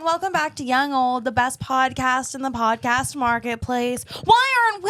everyone. Welcome back to Young Old, the best podcast in the podcast marketplace. Why haven't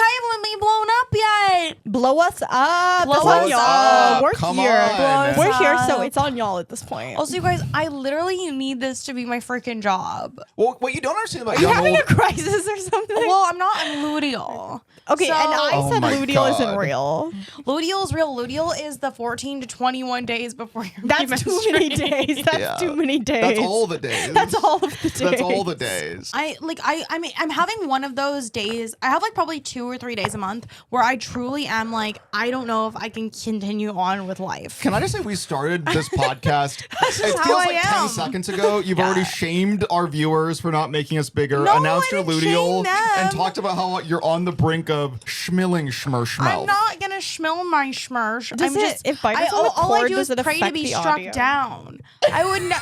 we blown up yet? Blow us up. Blow It's us on y'all. up. We're Come here. on. We're here, us so up. it's on y'all at this point. Also, you guys, I literally need this to be my freaking job. Well, what you don't understand about Are you young having old, a crisis or something? Well, I'm not. I'm Ludial. Okay, So- and I Oh said my luteal isn't God. real. Ludial is real. Ludial is the 14 to 21 days before you're That's too many menstruating. days. That's Yeah. too many days. that's all the days. That's all of the days. That's all the days. I'm having one of those days. I have like probably 2 or 3 days a month where I truly am like, I don't know if I can continue on with life. Can I just say we started this podcast? It how feels I like am. 10 seconds ago. You've already shamed our viewers for not making us bigger, No, announced I your didn't shame luteal, them. and talked about how you're on the brink of schmilling schmurschmel. I'm not gonna schmill my schmersh. Does I'm it- just, if Biden's on the all I cord, do does is it pray to affect be the struck audio? down. I would not.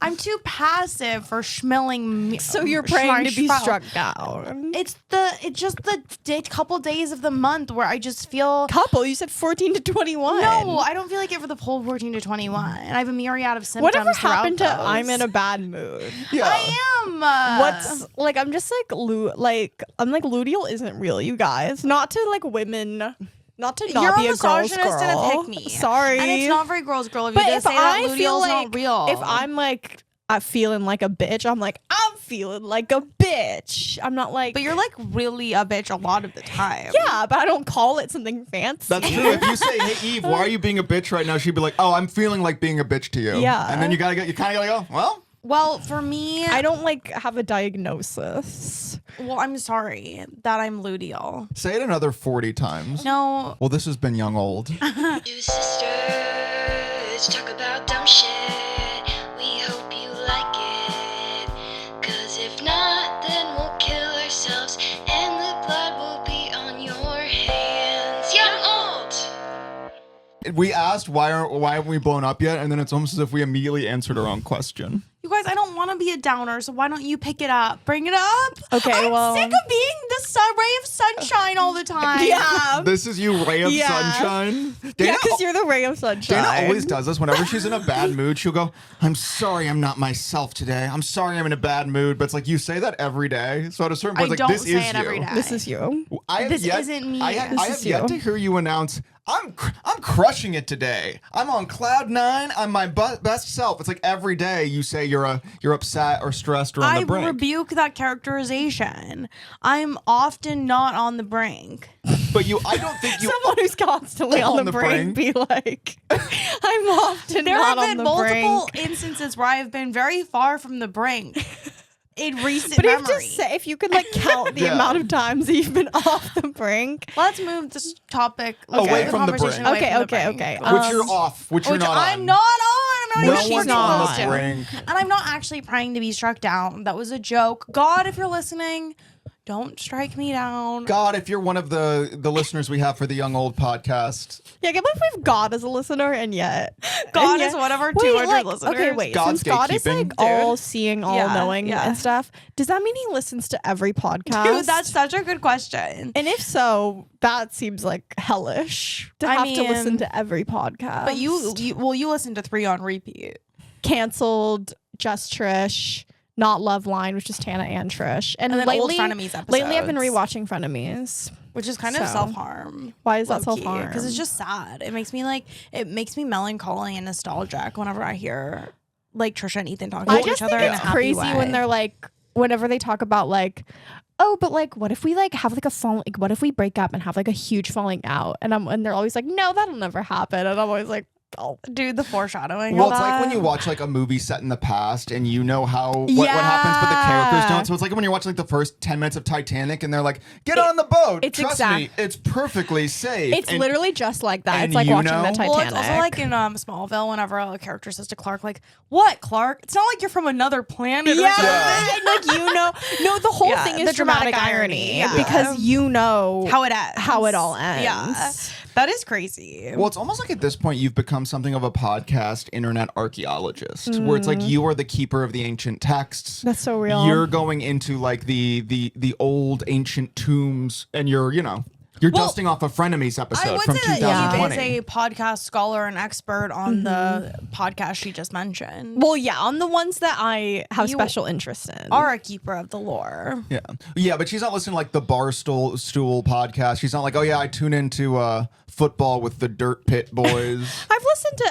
I'm too passive for schmilling me. So you're praying to be schmursch. struck down. It's just the couple days of the month where I just feel. Couple, you said 14 to 21. No, I don't feel like it for the whole 14 to 21. And I have a myriad of symptoms. Whatever throughout happened to those. I'm in a bad mood? Yeah. I am. What's like? I'm just like I'm like luteal isn't real, you guys. Not to like women. Not to not You're be a a girl's misogynist girl. and a pick me. Sorry, And it's not very girls' girl if But you if just say that I luteal's feel like not real. if I'm like feeling like a bitch, I'm like I'm feeling like a bitch. I'm not like. But you're like really a bitch a lot of the time. Yeah, but I don't call it something fancy. That's true. If you say, "Hey Eve, why are you being a bitch right now?" She'd be like, "Oh, I'm feeling like being a bitch to you." Yeah. And then you kind of gotta go, "Well, Well, for me, I don't like have a diagnosis. well, I'm sorry that I'm luteal. say it another 40 times." No, Well, this has been Young Old. Two sisters talk about dumb shit. We hope you like it. Cause if not, then we'll kill ourselves and the blood will be on your hands. Young Old! We asked why haven't we blown up yet, and then it's almost as if we immediately answered our own question. you guys, I don't want to be a downer, so why don't you pick it up? Bring it up. Okay, I'm well- sick of being the ray of sunshine all the time. Yeah. This is you, ray of Yeah. sunshine. Yeah, Dana, because you're the ray of sunshine. Dana always does this. Whenever she's in a bad mood, she'll go, "I'm sorry, I'm not myself today. I'm sorry, I'm in a bad mood." But it's like you say that every day. So at a certain point, I it's like don't this say is it you. every day. This is you. I have This yet, isn't me. I This have is yet you. to hear you announce, I'm crushing it today. I'm on cloud 9. I'm my best self. It's like every day you say you're upset or stressed or on I the brink. rebuke that characterization. I'm often not on the brink. But I don't think you. Someone who's constantly on the brink be like, I'm often There not have on been the multiple brink. instances where I have been very far from the brink in recent But if memory. just say, if you could like count the Yeah. amount of times that you've been off the brink. Let's move this topic Away the from the conversation brink. away from Okay, the okay, brink. okay. Which you're off. Which you're Which not I'm on. not on. I'm No not even she's one's on not. the brink. And I'm not actually praying to be struck down. That was a joke. God, if you're listening, don't strike me down. God, if you're one of the listeners we have for the Young Old podcast, Yeah, I can't believe we've God as a listener, and yet God and is yet- one of our Wait, 200 like, listeners. Okay, wait. God's Since God is gatekeeping. like all seeing, all Yeah, knowing, yeah. and stuff, does that mean he listens to every podcast? Dude, that's such a good question. and if so, that seems like hellish to I have to listen mean, to every podcast. But you listen to 3 on repeat. Canceled, Just Trish, Not Love Line, which is Tana and Trish, and, And then lately, old Frenemies episodes. lately I've been rewatching Frenemies. Which is kind of So, self-harm. Why is that self-harm? Because it's just sad. It makes me melancholy and nostalgic whenever I hear like Trisha and Ethan talking I to just each other think in a it's happy crazy way. when they're like, whenever they talk about like, oh, but like, what if we like have like a fall, like, what if we break up and have like a huge falling out? And they're always like, no, that'll never happen. And I'm always like, oh, Dude, the foreshadowing. well, of it's like that. when you watch like a movie set in the past and you know what happens, but the characters don't. So it's like when you're watching like the first 10 minutes of Titanic and they're like, "Get on the boat, it's trust me, it's perfectly safe." it's And- literally just like that. and It's like you watching know- the Titanic. Well, it's also like in Smallville, whenever a character says to Clark, like, "What, Clark? It's not like you're from another planet or something." and like no, the whole Yeah, thing is the dramatic dramatic irony, irony, yeah. because you know How it ends. how it all ends. Yeah, that is crazy. Well, it's almost like at this point you've become something of a podcast internet archaeologist, where it's like you are the keeper of the ancient texts. That's so real. You're going into like the old ancient tombs, and you're You're dusting off a Frenemies I episode would from say that 2020. Eve is a podcast scholar and expert on the podcast she just mentioned. Well, yeah, on the ones that I have You special interest in. Are a keeper of the lore. Yeah, but she's not listening to like the Barstool podcast. She's not like, oh yeah, I tune into football with the Dirt Pit boys.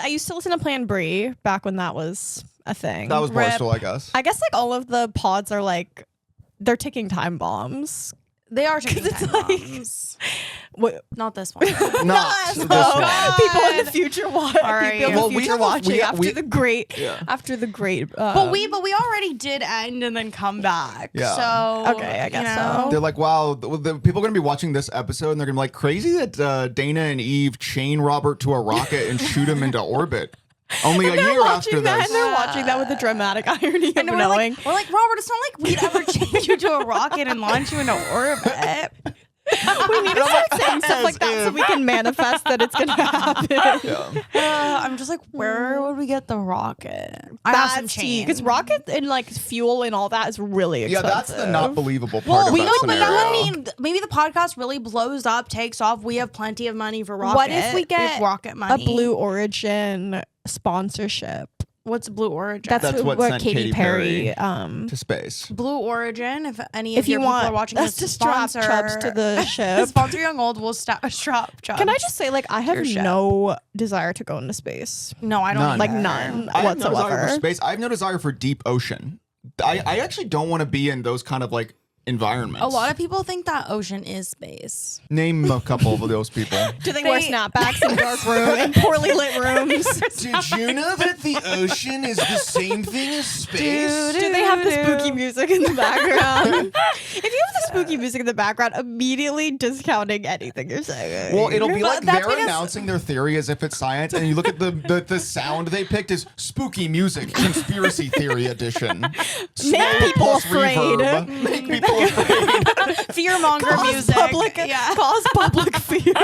I used to listen to Plan Brie back when that was a thing. That was Barstool, I guess. I guess like all of the pods are like, they're ticking time bombs. They are taking It's time like- bombs. What? Not this one. Not this one. People in the future watch. right. People in Well, the we future have a- watching we- after we- the great. After the great. But we already did end and then come back. Yeah. So Okay, I guess you so. know. They're like, wow, the people are going to be watching this episode and they're going to be like, crazy that Dana and Eve chain Robert to a rocket and shoot him into orbit. Only a year after that, this. and they're watching that with the dramatic irony of And knowing. we're like, Robert, it's not like we'd ever change you to a rocket and launch you into orbit. We need to start saying stuff like that so we can manifest that it's going to happen. I'm just like, where would we get the rocket? I have some That's tea. change. Because rocket and like fuel and all that is really Yeah, expensive. that's the not believable part Well, of we that know, but scenario. that would mean maybe the podcast really blows up, takes off. We have plenty of money for rocket. What if we get rocket money? a Blue Origin sponsorship? What's Blue Origin? That's what what sent Katy Katy Perry. to space. Blue Origin. If any of If you your people want are watching us this to strap sponsor Chubbs to the ship. sponsor Young Old, we'll strap Chubbs. Can I just say, like, I have Your ship. no desire to go into space. No, I don't. None. Like, either. none I have no desire for whatsoever. space. I have no desire for deep ocean. I actually don't want to be in those kind of like environments. A lot of people think that ocean is space. Name a couple of those people. Do they wear snapbacks in dark room in poorly lit rooms? Did you know that the ocean is the same thing as space? Do they have the spooky music in the background? If you have the spooky music in the background, immediately discounting anything you're saying. Well, it'll be But like that's they're because- announcing their theory as if it's science, and you look at the sound they picked is spooky music, conspiracy theory edition. Make people Plus afraid. reverb. Make people afraid. Fearmonger Cause music. public, Yeah. cause public fear.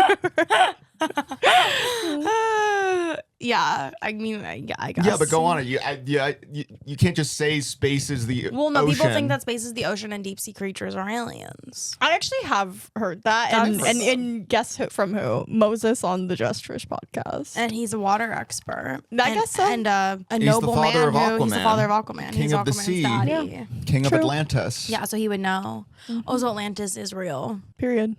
Yeah. I mean, I guess. Yeah, but go on. You can't just say space is the Well, no, people ocean. think that space is the ocean and deep sea creatures are aliens. I actually have heard that, and That's- and guess who, from who? Moses on the Just Fish podcast. And he's a water expert. I guess so. And a He's the noble man father of he's the Aquaman. father of Aquaman. King he's of the Aquaman's sea. daddy. King of True. Atlantis. Yeah, so he would know. Also, Atlantis is real. Period.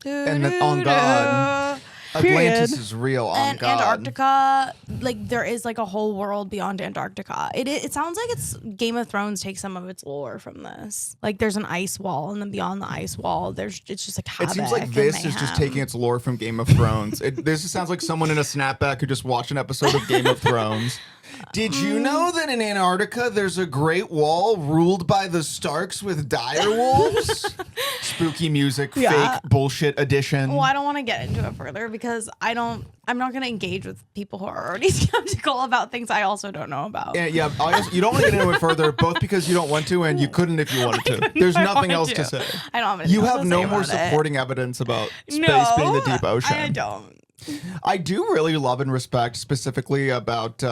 And then on God. Period. Atlantis is real on And God. Antarctica, like there is like a whole world beyond Antarctica. It sounds like it's Game of Thrones takes some of its lore from this. Like there's an ice wall, and then beyond the ice wall, it's just like It havoc. seems like and this is just mayhem. taking its lore from Game of Thrones. This just sounds like someone in a snapback who just watched an episode of Game of Thrones. Did you know that in Antarctica there's a great wall ruled by the Starks with dire wolves? Spooky music, Yeah. fake bullshit edition. Well, I don't want to get into it further because I'm not going to engage with people who are already skeptical about things I also don't know about. Yeah, you don't want to get into it further, both because you don't want to and you couldn't if you wanted to. There's nothing else to say. I don't have anything You else have to no say more about it. supporting evidence about space No, being the deep ocean. I don't. I do really love and respect specifically about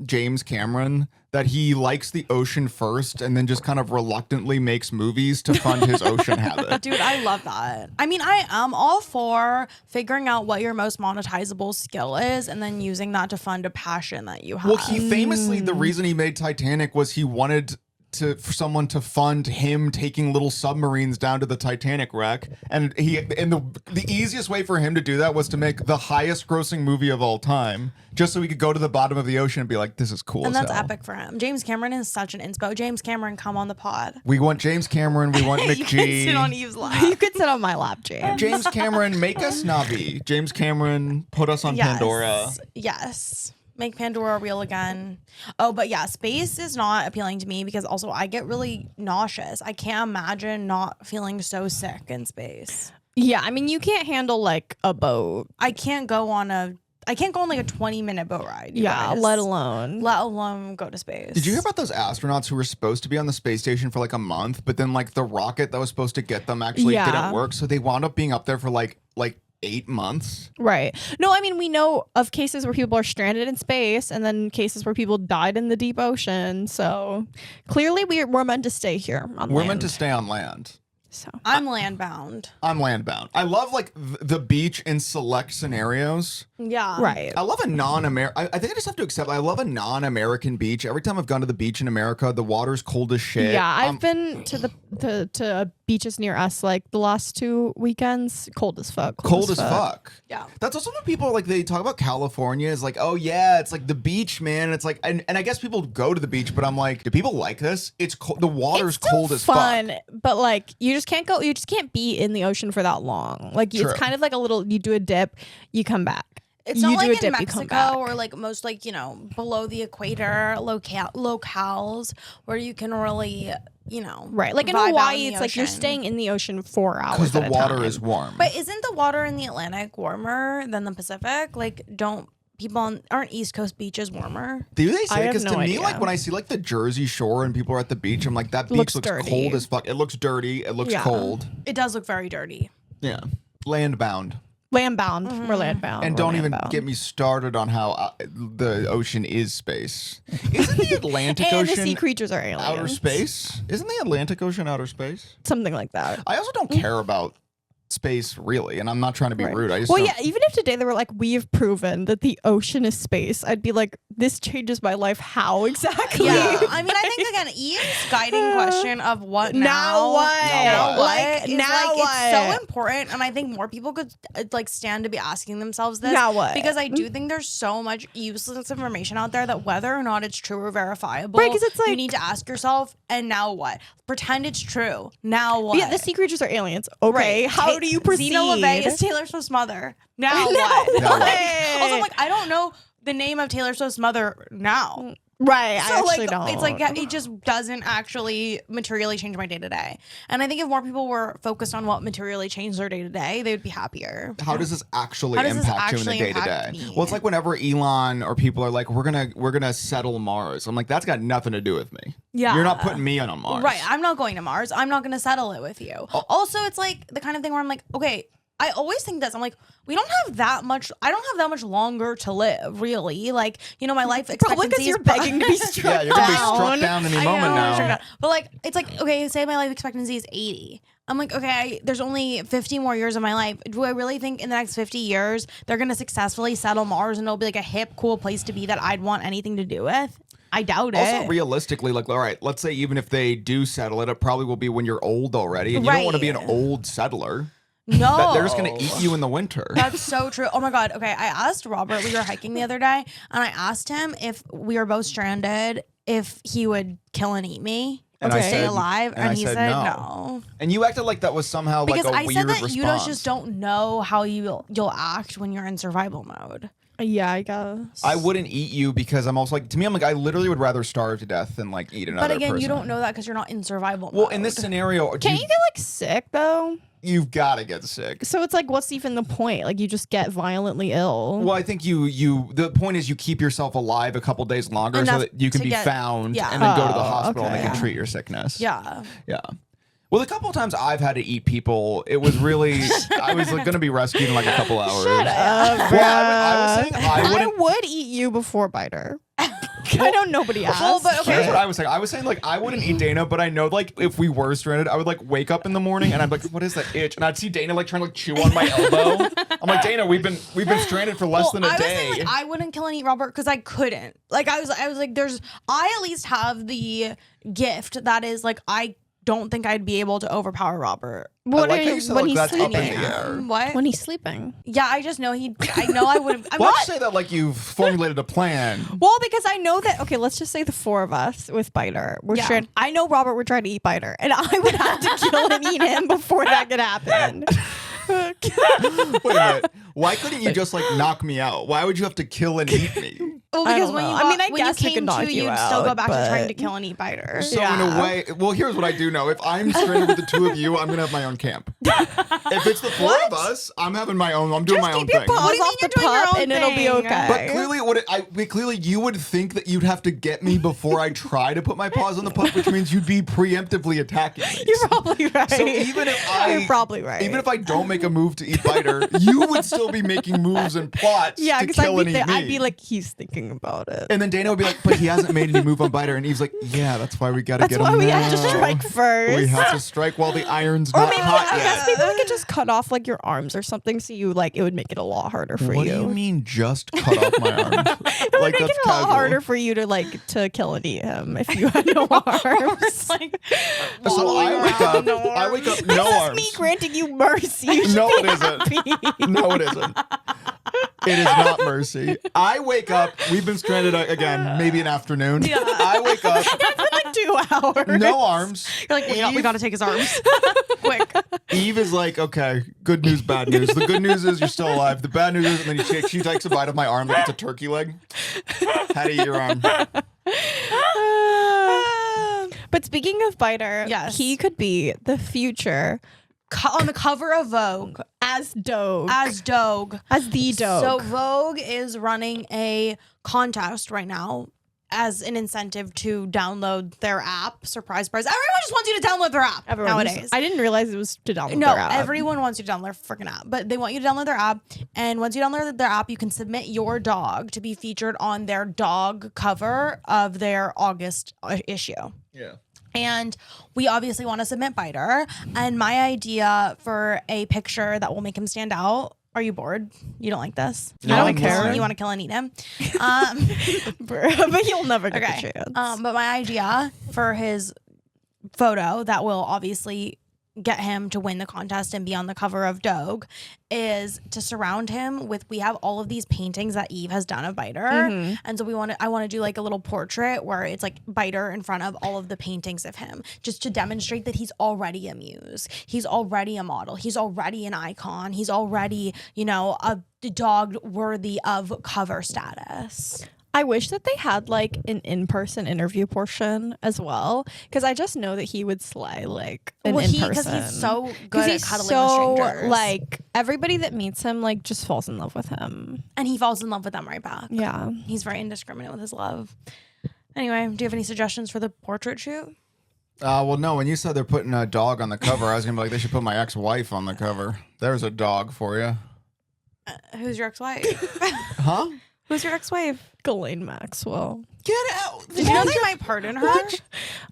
James Cameron that he likes the ocean first and then just kind of reluctantly makes movies to fund his ocean habit. Dude, I love that. I mean, I am all for figuring out what your most monetizable skill is and then using that to fund a passion that you have. Well, he famously, the reason he made Titanic was he wanted for someone to fund him taking little submarines down to the Titanic wreck, and the easiest way for him to do that was to make the highest grossing movie of all time, just so he could go to the bottom of the ocean and be like, "This is cool." And as that's hell. epic for him. James Cameron is such an inspo. James Cameron, come on the pod. We want James Cameron. We want You can sit on McGee. Eve's lap. You could sit on my lap, James. James Cameron, make us Navi. James Cameron, put us on Pandora. Yes. Make Pandora real again. Oh, but yeah, space is not appealing to me because also I get really nauseous. I can't imagine not feeling so sick in space. Yeah, I mean, you can't handle like a boat. I can't go on like a 20-minute boat ride. you Yeah, guys. let alone go to space. Did you hear about those astronauts who were supposed to be on the space station for like a month, but then like the rocket that was supposed to get them actually Yeah. didn't work, so they wound up being up there for like 8 months? Right. No, I mean, we know of cases where people are stranded in space and then cases where people died in the deep ocean. So clearly we're meant to stay here on We're land. meant to stay on land. So I'm landbound. I'm landbound. I love like the beach in select scenarios. Yeah. right. I love a non-American. I think I just have to accept. I love a non-American beach. Every time I've gone to the beach in America, the water's cold as shit. Yeah, I've been to to beaches near us like the last 2 weekends. Cold as fuck. Cold as fuck. Yeah. That's also when people are like, they talk about California is like, oh yeah, it's like the beach, man. It's like, and I guess people go to the beach, but I'm like, do people like this? It's cold. The water's It's still cold as fun, fuck. but like you just can't go. You just can't be in the ocean for that long. Like True. it's kind of like a little. You do a dip, you come back. It's you not do a like dip, in you come Mexico back. or like most like, below the equator locales where you can really, Right, like in vibe out Hawaii, in the it's like you're ocean. staying in the ocean 4 hours Because the at a water time. is warm. But isn't the water in the Atlantic warmer than the Pacific? Like, don't people aren't East Coast beaches warmer? Do they I say? have Because no to me, idea. like when I see like the Jersey Shore and people are at the beach, I'm like, that beach Looks looks dirty. cold as fuck. It looks dirty. It looks Yeah. cold. It does look very dirty. Yeah. Landbound. Landbound. Mm-hmm. We're landbound. And We're don't even landbound. get me started on how the ocean is space. Isn't the Atlantic And the Ocean sea creatures are aliens. outer space? Isn't the Atlantic Ocean outer space? Something like that. I also don't care about space really, and I'm not trying to be Right. rude. I just Well, don't- yeah, even if today they were like, we have proven that the ocean is space, I'd be like, this changes my life. How exactly? Yeah. I mean, I think again, Ian's guiding question of what now, Now what? Now what? Like, is, now like, what? it's so important, and I think more people could like stand to be asking themselves this. Now what? Because I do think there's so much useless information out there that whether or not it's true or verifiable, Right, 'cause it's you like- need to ask yourself, and now what? Pretend it's true. Now what? But yeah, the sea creatures are aliens. Okay, Right. how do you proceed? Xena LaVey is Taylor Swift's mother. Now what? Now what? Like, also, like, I don't know the name of Taylor Swift's mother now. Right, So I actually like don't. it's like it just doesn't actually materially change my day to day. And I think if more people were focused on what materially changed their day to day, they would be happier. how does this actually How does this impact you in the actually day to impact day? me? Well, it's like whenever Elon or people are like, we're gonna settle Mars. I'm like, that's got nothing to do with me. Yeah. You're not putting me on Mars. Right. I'm not going to Mars. I'm not going to settle it with you. Oh. Also, it's like the kind of thing where I'm like, okay, I always think this. I'm like, we don't have that much. I don't have that much longer to live, really. Like, my life Probably expectancy because you're is begging to be struck Yeah, you're gonna be down. struck down any I moment know, now. But like, it's like, okay, say my life expectancy is 80. I'm like, okay, there's only 50 more years of my life. Do I really think in the next 50 years they're gonna successfully settle Mars and it'll be like a hip, cool place to be that I'd want anything to do with? I doubt it. Also, realistically, like, all right, let's say even if they do settle it, it probably will be when you're old already, and you don't want to be an Right. old settler. no, They're just gonna eat you in the winter. That's so true. Oh my God. Okay. I asked Robert, we were hiking the other day, and I asked him if we were both stranded, if he would kill and eat me And to I stay said- alive. and I And he said said no. no. And you acted like that was somehow Because like a I weird said that response. you guys just don't know how you'll act when you're in survival mode. Yeah, I guess. I wouldn't eat you because I'm also like, to me, I'm like, I literally would rather starve to death than like eat another But again, person. you don't know that because you're not in survival mode. Well, in this scenario, Can't you get like sick though? you've got to get sick. So it's like, what's even the point? Like, you just get violently ill. Well, I think the point is you keep yourself alive a couple days longer so Enough that you can to be get- found yeah. and then go to the Oh, hospital and they okay. can treat your sickness. Yeah. Yeah. Well, the couple of times I've had to eat people, it was really, I was like, going to be rescued in like a couple hours. Shut up, Well, I was saying I I wouldn't. would eat you before Biter. I know nobody asked. Well, but okay. Here's what I was saying. I was saying like I wouldn't eat Dana, but I know like if we were stranded, I would like wake up in the morning and I'd be like, what is that itch? And I'd see Dana like trying to like chew on my elbow. I'm like, Dana, we've been stranded for less than a I was day. saying, like, I wouldn't kill and eat Robert because I couldn't. Like I was like, I at least have the gift that is like I don't think I'd be able to overpower Robert. What like are how you, you said, when like, he's that's up in the sleeping? air. What? When he's sleeping. Yeah, I just know I know I would have. I'm Why'd not. you say that like you've formulated a plan? Well, because I know that. Okay, let's just say the four of us with Biter. We're Yeah. stranded. I know Robert would try to eat Biter, and I would have to kill and eat him before that could happen. Wait a minute. Why couldn't you just like knock me out? Why would you have to kill and eat me? Well, I because don't when know. you I mean, I when guess you we came could knock to, you you'd still go out, back to trying but- to kill and eat Biter. So in Yeah. a way, well, here's what I do know. If I'm stranded with the two of you, I'm gonna have my own camp. If it's the four of us, I'm having my own. I'm doing Just my own keep your thing. paws What do you off mean the you're doing your pup, own and it'll be thing? okay. But clearly, you would think that you'd have to get me before I try to put my paws on the pup, which means you'd be preemptively attacking me. You're probably right. So even if You're probably right. Even if I don't make a move to eat Biter, you would still still be making moves and plots Yeah, to because kill and eat me. I'd be like, he's thinking about it. and then Dana would be like, but he hasn't made any move on Biter. And Eve's like, yeah, that's why we got to That's get him why we now. have to strike first. We have to strike while the iron's Or not maybe, hot I guess yet. maybe we could just cut off like your arms or something, so you like it would make it a lot harder for What you. do you mean just cut off my arms? It would make it a lot harder for you to kill and eat him if you had no arms. like, So I wake up, no arms. Me granting you mercy. You should No, be it isn't. happy. No, it isn't. It is not mercy. I wake up. We've been stranded again, maybe an afternoon. Yeah. I wake up. For like 2 hours. No arms. You're like, we got to take his arms. Quick. Eve is like, okay, good news, bad news. The good news is you're still alive. The bad news is, and then she takes a bite of my arm like it's a turkey leg. How to eat your arm? But speaking of Biter, Yes. he could be the future On the cover of Vogue as Doge. as Doge. As the Doge. So Vogue is running a contest right now as an incentive to download their app. Surprise, surprise. Everyone just wants you to download their app nowadays. I didn't realize it was to download No, their app. everyone wants you to download their freaking app, but they want you to download their app. And once you download their app, you can submit your dog to be featured on their dog cover of their August issue. Yeah. And we obviously want to submit Biter. And my idea for a picture that will make him stand out. Are you bored? You don't like this? No, I don't I'm care. listening. You want to kill and eat him? But he'll never get Okay. the chance. But my idea for his photo that will obviously get him to win the contest and be on the cover of Doge is to surround him with, we have all of these paintings that Eve has done of Biter. And so I want to do like a little portrait where it's like Biter in front of all of the paintings of him, just to demonstrate that he's already a muse. He's already a model. He's already an icon. He's already, a dog worthy of cover status. I wish that they had like an in-person interview portion as well, because I just know that he would slay like an in-person. Because he's so good at he's cuddling so with strangers. like everybody that meets him like just falls in love with him. And he falls in love with them right back. Yeah. He's very indiscriminate with his love. Anyway, do you have any suggestions for the portrait shoot? Well, no. When you said they're putting a dog on the cover, I was gonna be like, they should put my ex-wife on the cover. There's a dog for you. Who's your ex-wife? Huh? Who's your ex-wife? Ghislaine Maxwell. Get out. Did you know they might pardon her?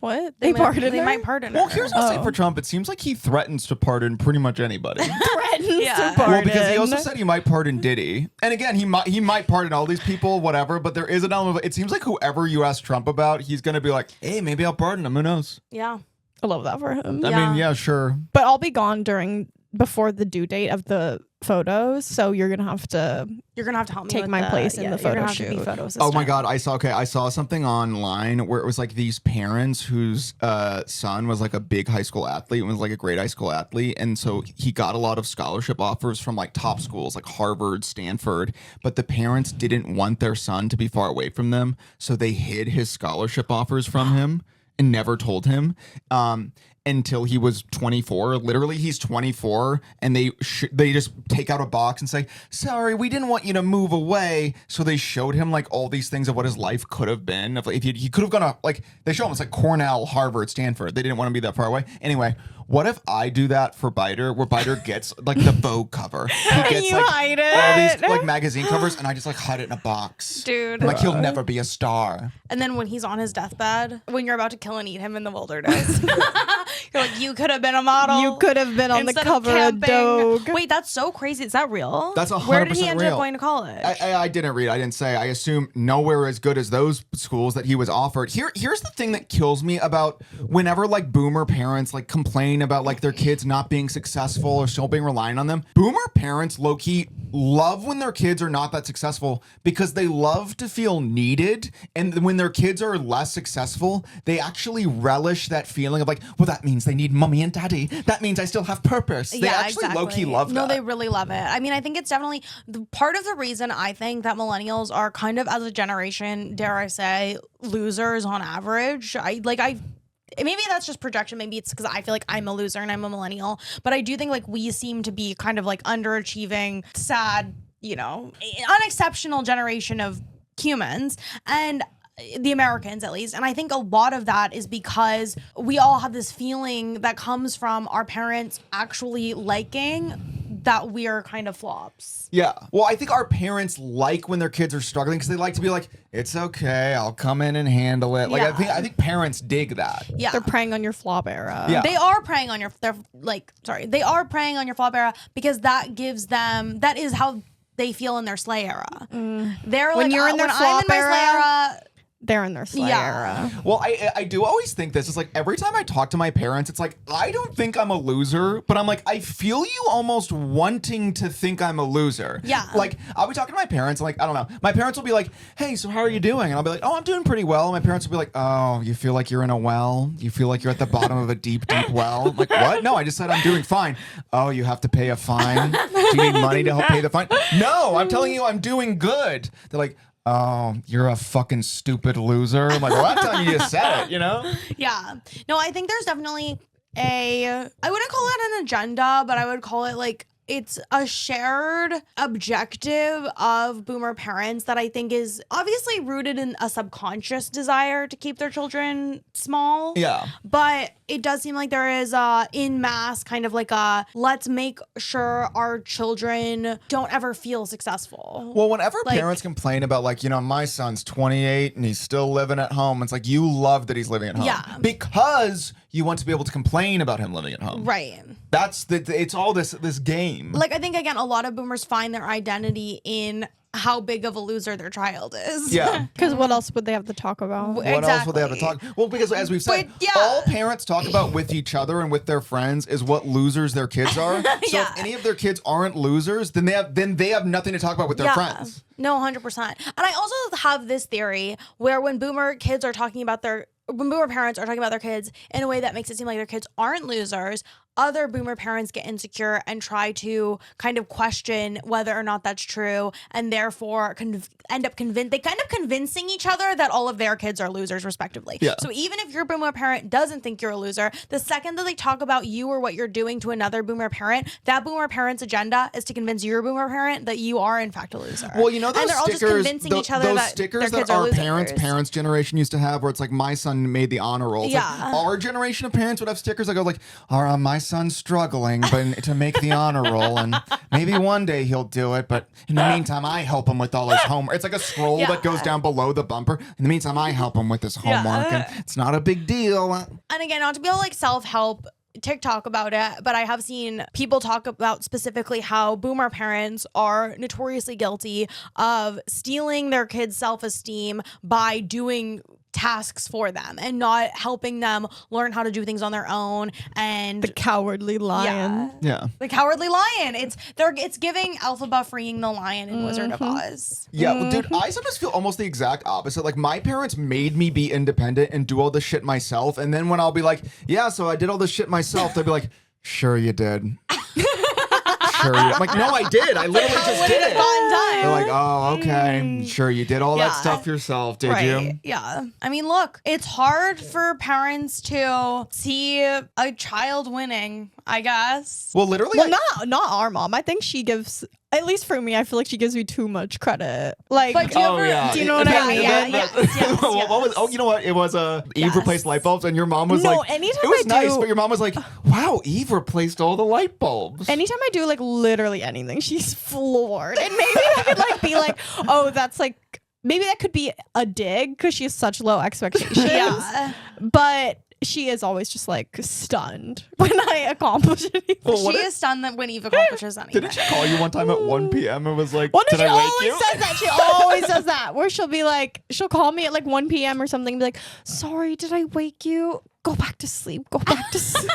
What? They pardoned They her? might pardon Well, her. here's what I'll say for Trump. It seems like he threatens to pardon pretty much anybody. threatens Yeah. to pardon. Well, because he also said he might pardon Diddy, and again, he might pardon all these people, whatever. But there is an element of it seems like whoever you ask Trump about, he's gonna be like, "Hey, maybe I'll pardon him. Who knows?" Yeah. I love that for him. I Yeah. mean, yeah, sure. But I'll be gone before the due date of the photos, so you're gonna have to. You're going to have to help me Take with my place in the you're photo gonna have to be shoot. photo Oh my assistant. God, I saw something online where it was like these parents whose son was like a big high school athlete and was like a great high school athlete, and so he got a lot of scholarship offers from like top schools like Harvard, Stanford, but the parents didn't want their son to be far away from them, so they hid his scholarship offers from him and never told him. Until he was 24. Literally, he's 24, and they just take out a box and say, "Sorry, we didn't want you to move away." So they showed him like all these things of what his life could have been. If he could have gone to like they show him it's like Cornell, Harvard, Stanford. They didn't want to be that far away. Anyway, what if I do that for Biter, where Biter gets like the Vogue cover? He gets You like hide all it. these like magazine covers, and I just like hide it in a box. Dude. I'm like, he'll never be a star. And then when he's on his deathbed, when you're about to kill and eat him in the wilderness, you're like, you could have been a model. You could have been on the instead cover of camping. Doge. Wait, that's so crazy. Is that real? That's 100% Where did he end real. up going to college? I didn't read. I didn't say. I assume nowhere as good as those schools that he was offered. Here's the thing that kills me about whenever like boomer parents like complain about like their kids not being successful or still being reliant on them. Boomer parents low key love when their kids are not that successful because they love to feel needed, and when their kids are less successful, they actually relish that feeling of like, well, that means they need mommy and daddy. That means I still have purpose. They actually low key love that. No, they really love it. I mean, I think it's definitely part of the reason I think that millennials are kind of, as a generation, dare I say, losers on average. Maybe that's just projection. Maybe it's because I feel like I'm a loser and I'm a millennial. But I do think like we seem to be kind of like underachieving, sad, unexceptional generation of humans. And the Americans at least. And I think a lot of that is because we all have this feeling that comes from our parents actually liking that we're kind of flops. Yeah. Well, I think our parents like when their kids are struggling because they like to be like, it's okay, I'll come in and handle it. Like, Yeah. I think parents dig that. Yeah. They're preying on your flop era. Yeah. They are preying on your they are preying on your flop era because that is how they feel in their slay era. They're When like, you're in their when I'm flop in my slay era, They're in their slay Yeah. era. Well, I do always think this. It's like every time I talk to my parents, it's like, I don't think I'm a loser, but I'm like, I feel you almost wanting to think I'm a loser. Yeah. Like, I'll be talking to my parents, and like, I don't know. My parents will be like, hey, so how are you doing? And I'll be like, oh, I'm doing pretty well. And my parents will be like, oh, you feel like you're in a well? You feel like you're at the bottom of a deep, deep well? I'm like, what? No, I just said I'm doing fine. Oh, you have to pay a fine? Do you need money to help pay the fine? No, I'm telling you I'm doing good. They're like, oh, you're a fucking stupid loser. I'm like, well, I'm telling you, you said it, you know? yeah. No, I think there's definitely I wouldn't call it an agenda, but I would call it like it's a shared objective of boomer parents that I think is obviously rooted in a subconscious desire to keep their children small. Yeah. But it does seem like there is in mass kind of like let's make sure our children don't ever feel successful. Well, whenever Like- parents complain about, like, you know, my son's 28 and he's still living at home, it's like, you love that he's living at home. Yeah. Because you want to be able to complain about him living at home. Right. That's it's all this game. Like I think again a lot of boomers find their identity in how big of a loser their child is. Yeah. Because what else would they have to talk about? What else would they have to talk? Well, because as we've said, But, yeah. all parents talk about with each other and with their friends is what losers their kids are. So Yeah. if any of their kids aren't losers, then they have nothing to talk about with their friends. No, 100%. And I also have this theory where when boomer parents are talking about their kids in a way that makes it seem like their kids aren't losers, other boomer parents get insecure and try to kind of question whether or not that's true, and therefore end up convincing each other that all of their kids are losers, respectively. Yeah. So even if your boomer parent doesn't think you're a loser, the second that they talk about you or what you're doing to another boomer parent, that boomer parent's agenda is to convince your boomer parent that you are in fact a loser. Well, you know those and they're all stickers, just convincing each other those that stickers their that kids are our losers. parents' generation used to have, where it's like, my son made the honor roll. It's Yeah. like, our generation of parents would have stickers that go like, all right, my son's struggling, but to make the honor roll, and maybe one day he'll do it, but in the meantime, I help him with all his homework. It's like a scroll that goes down below the bumper. In the meantime, I help him with his homework, and it's not a big deal. And again, not to be all like self-help TikTok about it, but I have seen people talk about specifically how boomer parents are notoriously guilty of stealing their kids' self-esteem by doing tasks for them and not helping them learn how to do things on their own. And The cowardly lion. Yeah. the cowardly lion. It's giving Elphaba freeing the lion in Wizard of Oz. Yeah, well, dude, I sometimes feel almost the exact opposite. Like, my parents made me be independent and do all this shit myself. And then when I'll be like, yeah, so I did all this shit myself, they'll be like, sure you did. Sure you did. I'm like, no, I did. I literally just did it. They're like, oh, okay. Sure you did all that Yeah. stuff yourself, did you? Yeah. I mean, look, it's hard for parents to see a child winning, I guess. Well, literally, Well, not our mom. I think she gives, at least for me, I feel like she gives me too much credit. Like, But do you ever, yeah. do you know what I mean? Yeah, yes, What was? Oh, you know what? It was Eve Yes. replaced light bulbs, and your mom was No, like, anytime it was I nice, do- but your mom was like, wow, Eve replaced all the light bulbs. anytime I do like literally anything, she's floored. And maybe I could like be like, oh, that's like, maybe that could be a dig because she has such low expectations. Yeah. But she is always just like stunned when I accomplish anything. Well, what She if- is stunned that when Eve accomplishes anything. Didn't she call you one time at 1 p.m. and was like, Well, no, did she I wake always you? says that. She always does that. Where she'll be like, she'll call me at like 1 p.m. or something and be like, sorry, did I wake you? Go back to sleep. Go back to sleep.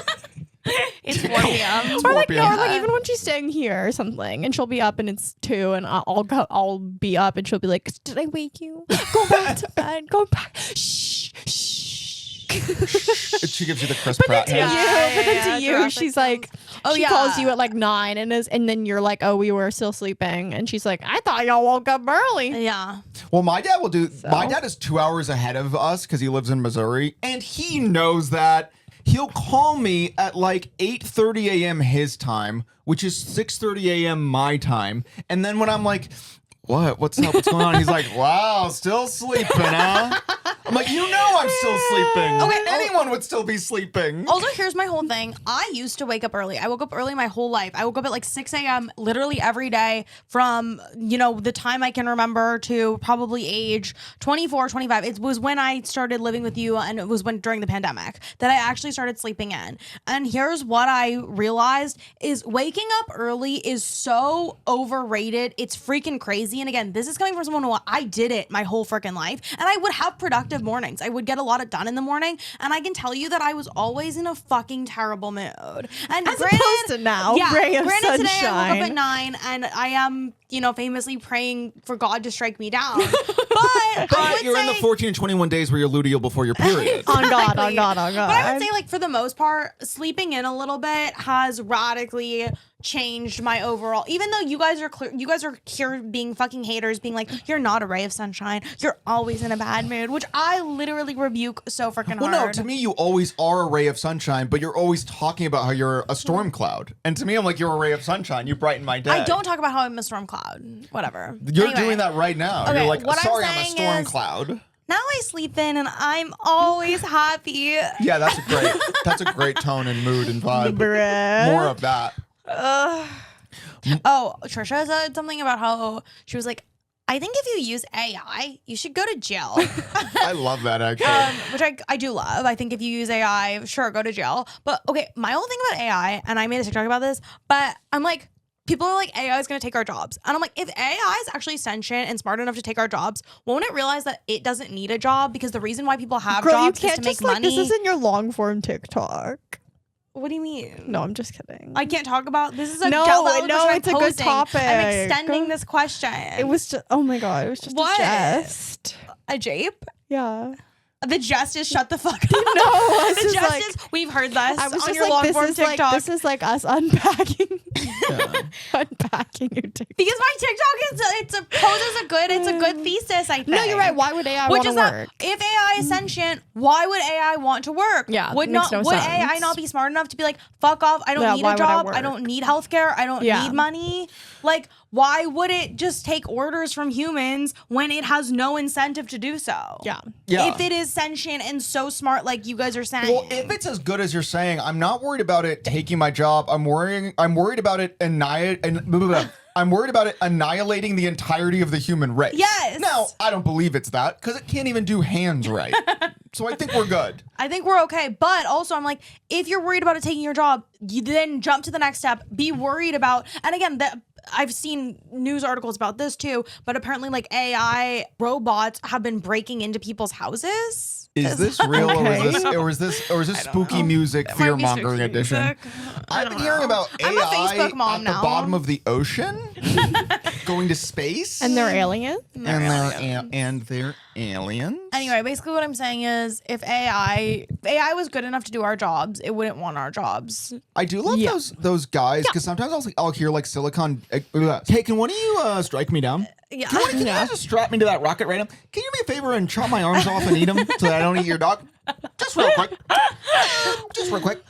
It's 4 p.m. Or like, 4 no, or p.m. like even when she's staying here or something and she'll be up and it's 2 and I'll be up and she'll be like, did I wake you? Go back to bed. Go back. Shh. Shh. She gives you the Chris But then Pratt to hand. you, but then to you, Jurassic she's Park. like, Oh, she yeah. calls you at like 9 and then you're like, oh, we were still sleeping, and she's like, I thought y'all woke up early. Yeah. Well, my dad will do. My dad is 2 hours ahead of us because he lives in Missouri, and he knows that. He'll call me at like 8:30 a.m. his time, which is 6:30 a.m. my time, and then when I'm like, "What? What's up? What's going on?" He's like, "Wow, still sleeping, huh?" I'm like, I'm still sleeping. Okay. Anyone would still be sleeping. Also, here's my whole thing. I used to wake up early. I woke up early my whole life. I woke up at like 6 a.m. literally every day from, the time I can remember to probably age 24, 25. It was when I started living with you, and it was during the pandemic that I actually started sleeping in. And here's what I realized is waking up early is so overrated. It's freaking crazy. And again, this is coming from someone who I did it my whole freaking life. And I would have productive mornings. I would get a lot of done in the morning. And I can tell you that I was always in a fucking terrible mood. And As opposed to now, ray of granted, today I woke sunshine. up at 9 and I am, famously praying for God to strike me down. But I would You're say, in the 14 and 21 days where you're luteal before your period. On God, on Exactly. God, on God. But I would say, like, for the most part, sleeping in a little bit has radically changed my overall. Even though you guys are here being fucking haters, being like, you're not a ray of sunshine. You're always in a bad mood, which I literally rebuke so freaking Well, hard. no, to me, you always are a ray of sunshine, but you're always talking about how you're a storm cloud. And to me, I'm like, you're a ray of sunshine. You brighten my day. I don't talk about how I'm a storm cloud. Whatever. You're Anyway. doing that right now. Okay, You're like, what I'm sorry, I'm a saying storm is- cloud. Now I sleep in and I'm always happy. Yeah, that's a great tone and mood and vibe. Bruh. More of that. Oh, Trisha said something about how she was like, I think if you use AI, you should go to jail. I love that, actually. Which I do love. I think if you use AI, sure, go to jail. But okay, my whole thing about AI, and I made a TikTok about this, but I'm like, people are like, AI is going to take our jobs. And I'm like, if AI is actually sentient and smart enough to take our jobs, won't it realize that it doesn't need a job? Because the reason why people have Girl, you jobs is can't to make just like money. this isn't your long form TikTok. What do you mean? No, I'm just kidding. I can't talk about this. Is a No, delicate no, question I'm it's a good posing. topic. I'm extending this question. It was just oh my god, it was just What? a jest. a jape. Yeah. The jest is shut the fuck up. No, I was the just jest like is we've heard this I was on just your like long this form is TikTok. like this is like us unpacking unpacking your TikTok. because my TikTok it's a good thesis. I think. No, you're right. Why would AI Which want to is that work? if AI is sentient, why would AI want to work? Yeah, would makes no would sense. AI not be smart enough to be like, fuck off? I don't Yeah, need why a would I job. I work? don't need healthcare. I don't Yeah. need money. Like, why would it just take orders from humans when it has no incentive to do so? Yeah. Yeah. If it is sentient and so smart, like you guys are saying. Well, if it's as good as you're saying, I'm not worried about it taking my job. I'm worried about it I'm worried about it annihilating the entirety of the human race. Yes. Now, I don't believe it's that because it can't even do hands right. So I think we're good. I think we're okay. But also, I'm like, if you're worried about it taking your job, you then jump to the next step. Be worried about, and again, I've seen news articles about this too, but apparently, like, AI robots have been breaking into people's houses. Is this real Okay. or is this spooky music It might fear be mongering spooky edition? music. I've been hearing about AI I'm a Facebook mom at now. the bottom of the ocean, going to space, And they're aliens? and they're aliens. Anyway, basically what I'm saying is if AI was good enough to do our jobs, it wouldn't want our jobs. I do love Yeah. those guys because sometimes I'll hear like Silicon. Hey, can one of you strike me down? Yeah. Can you guys just strap me to that rocket right now? Can you do me a favor and chop my arms off and eat them so that I don't eat your dog? Just real quick. Just real quick.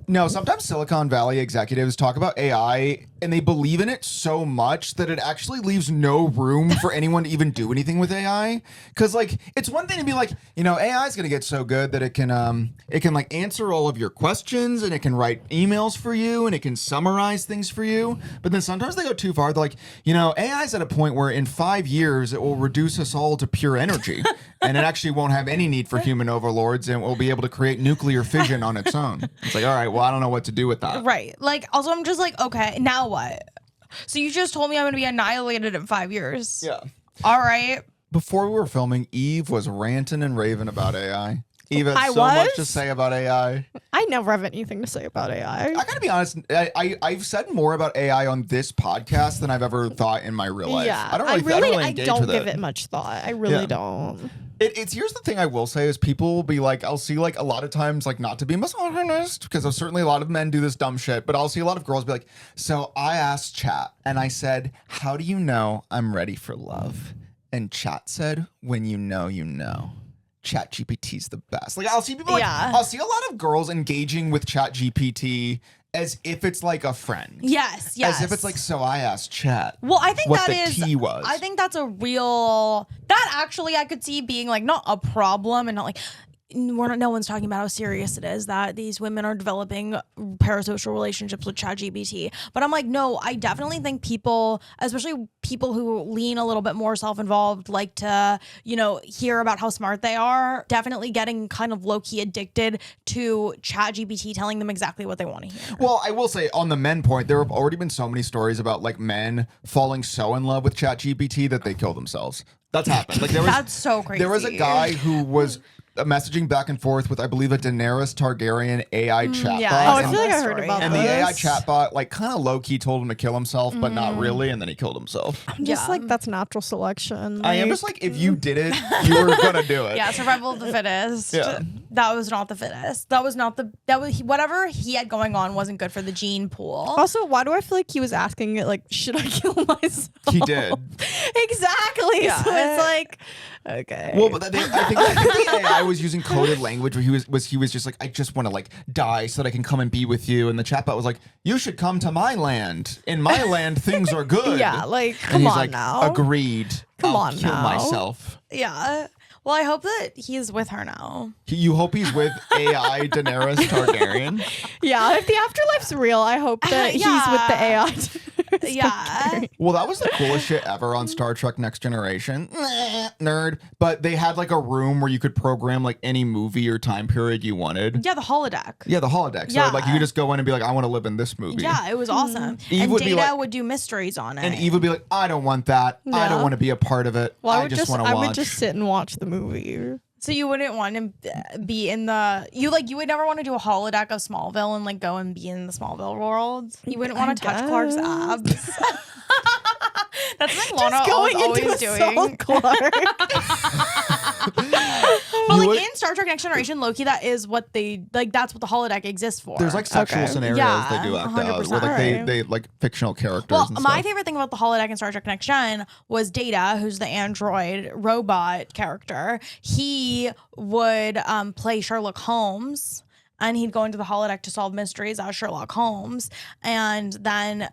No, sometimes Silicon Valley executives talk about AI and they believe in it so much that it actually leaves no room for anyone to even do anything with AI. Because like it's one thing to be like, AI is going to get so good that it can like answer all of your questions and it can write emails for you and it can summarize things for you. But then sometimes they go too far. They're like, AI is at a point where in 5 years it will reduce us all to pure energy and it actually won't have any need for human overlords and will be able to create nuclear fission on its own. It's like, all right, well, I don't know what to do with that. Right. Like, also, I'm just like, okay, now what? So you just told me I'm going to be annihilated in 5 years. Yeah. All right. Before we were filming, Eve was ranting and raving about AI. Eve had I so much was? to say about AI. I never have anything to say about AI. I gotta be honest, I've said more about AI on this podcast than I've ever thought in my real life. Yeah, I don't really engage don't with give it much thought. I really Yeah. don't. It's here's the thing I will say is people will be like, I'll see like a lot of times, like not to be misogynist, because certainly a lot of men do this dumb shit, but I'll see a lot of girls be like, so I asked Chat and I said, how do you know I'm ready for love? And Chat said, when you know, you know. Chat GPT's the best. Like I'll see people like, Yeah. I'll see a lot of girls engaging with Chat GPT as if it's like a friend. Yes. As if it's like, so I asked Chat. Well, I think what that the is. tea was. I think that's a real. That actually, I could see being like not a problem and not like. No one's talking about how serious it is that these women are developing parasocial relationships with ChatGPT. But I'm like, no, I definitely think people, especially people who lean a little bit more self-involved, like to, hear about how smart they are, definitely getting kind of low-key addicted to ChatGPT telling them exactly what they want to hear. Well, I will say on the men point, there have already been so many stories about like men falling so in love with ChatGPT that they kill themselves. That's happened. Like That's so crazy. There was a guy who was messaging back and forth with, I believe, a Daenerys Targaryen AI chatbot. Oh, I feel like I heard about and this. the AI chatbot, like, kind of low-key told him to kill himself, but not really, and then he killed himself. I'm just like, that's natural selection. I am just like, if you did it, you were gonna do it. Yeah, survival of the fittest. Yeah. That was not the fittest. That was whatever he had going on wasn't good for the gene pool. Also, why do I feel like he was asking it, like, should I kill myself? He did. Exactly. Yeah. So it's like, okay. Well, but I think the AI was using coded language where he was just like, I just want to like die so that I can come and be with you. And the chatbot was like, you should come to my land. In my land, things are good. Yeah, like, and come he's on like, now. Agreed. Come I'll on kill now. myself. Yeah. Well, I hope that he's with her now. You hope he's with AI Daenerys Targaryen. Yeah, if the afterlife's real, I hope that he's with the AI. Yeah. Well, that was the coolest shit ever on Star Trek Next Generation. Nerd. But they had like a room where you could program like any movie or time period you wanted. Yeah, the holodeck. Yeah, the holodeck. So Yeah. like you could just go in and be like, I want to live in this movie. Yeah, it was awesome. Eve And would be Data like- would do mysteries on it. And Eve would be like, I don't want that. I don't Yeah. want to be a part of it. Well, I just want to I watch. would just sit and watch the movie. So you wouldn't want to be in the you would never want to do a holodeck of Smallville and like go and be in the Smallville world. You wouldn't want to touch Clark's abs. That's like Lana Just going always into doing. Assault Clark. But You like would- in Star Trek Next Generation, Loki, that is what they like. That's what the holodeck exists for. There's like sexual Okay. scenarios Yeah, they do act out 100%. where like Alright. they like fictional characters Well, and my stuff. favorite thing about the holodeck in Star Trek Next Gen was Data, who's the android robot character. He would play Sherlock Holmes. And he'd go into the holodeck to solve mysteries as Sherlock Holmes, and then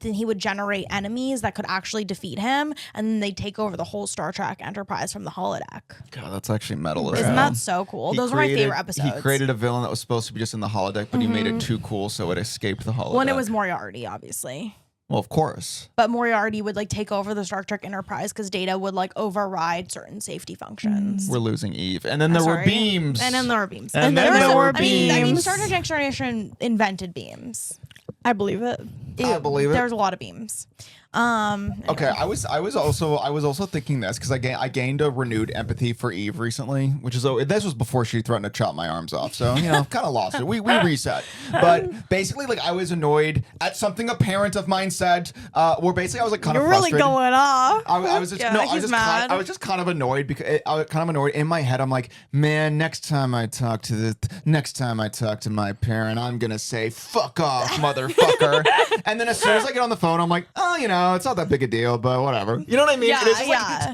he would generate enemies that could actually defeat him, and then they'd take over the whole Star Trek Enterprise from the holodeck. God, that's actually metal as Isn't hell. that so cool? He Those were my created- favorite episodes. He created a villain that was supposed to be just in the holodeck, but he made it too cool, so it escaped the holodeck. When it was Moriarty, obviously. well, of course. But Moriarty would like take over the Star Trek Enterprise because Data would like override certain safety functions. We're losing Eve, and then there were Sorry. beams, And then there were beams. And then there were I mean, beams. Star Trek Next Generation invented beams. I believe it. I believe it. There's a lot of beams. Okay, I was also thinking this because I gained a renewed empathy for Eve recently, which is this was before she threatened to chop my arms off, so kind of lost it. We reset, but basically like I was annoyed at something a parent of mine said. Where basically I was like kind You're of really frustrated. going off. I was just Yeah, no, he's mad. I was just kind of annoyed because I was kind of annoyed in my head. I'm like, man, next time I talk to my parent, I'm gonna say fuck off, motherfucker. And then as soon as I get on the phone, I'm like, oh, it's not that big a deal, but whatever. You know what I mean? Yeah, It is just yeah.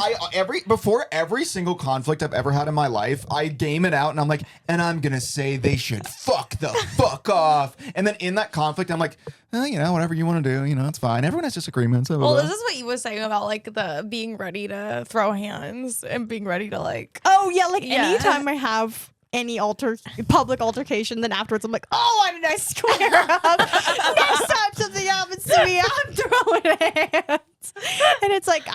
like before every single conflict I've ever had in my life, I game it out and I'm like, and I'm gonna say they should fuck the fuck off. And then in that conflict, I'm like, whatever you want to do, it's fine. Everyone has disagreements. Blah, blah, Well, blah. this is what you was saying about like the being ready to throw hands and being ready to like. Oh yeah, like Yeah. anytime I have any public altercation, then afterwards I'm like, oh, why did I square up? Next time something happens to me, I'm throwing hands. And it's like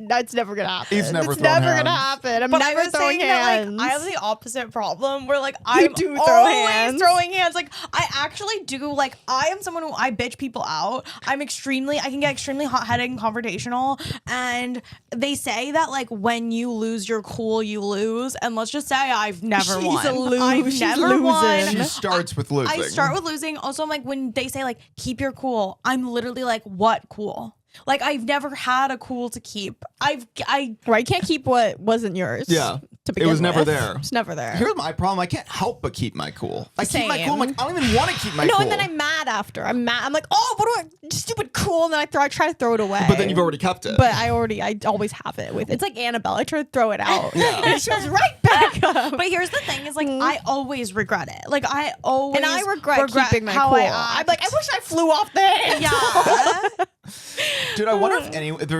that's never gonna happen. He's never it's thrown never gonna hands. happen. I'm But I never was throwing saying that hands. like I have the opposite problem where like I'm do throw always hands. throwing hands. Like I actually do. Like I am someone who I bitch people out. I can get extremely hot-headed and confrontational. And they say that like when you lose your cool, you lose. And let's just say I've never She's won. a lose. I've She's never won. losing. She starts with losing. I start with losing. Also, I'm like when they say like keep your cool, I'm literally like what cool? Like I've never had a cool to keep. Right, you can't keep what wasn't yours. Yeah. to begin It was never with. there. It's never there. Here's my problem. I can't help but keep my cool. I keep my cool. I'm Same. like, I don't even want to keep my No, cool. and then I'm mad after. I'm mad. I'm like, oh, what do I, stupid cool, and then I try to throw it away. But then you've already kept it. But I always have it with. It's like Annabelle. I try to throw it out, and it shows right back up. But here's the thing: is like I always regret it. Like I always And I regret keeping my how cool. I I'm like, I wish I flew off the handle. yeah. Dude, I wonder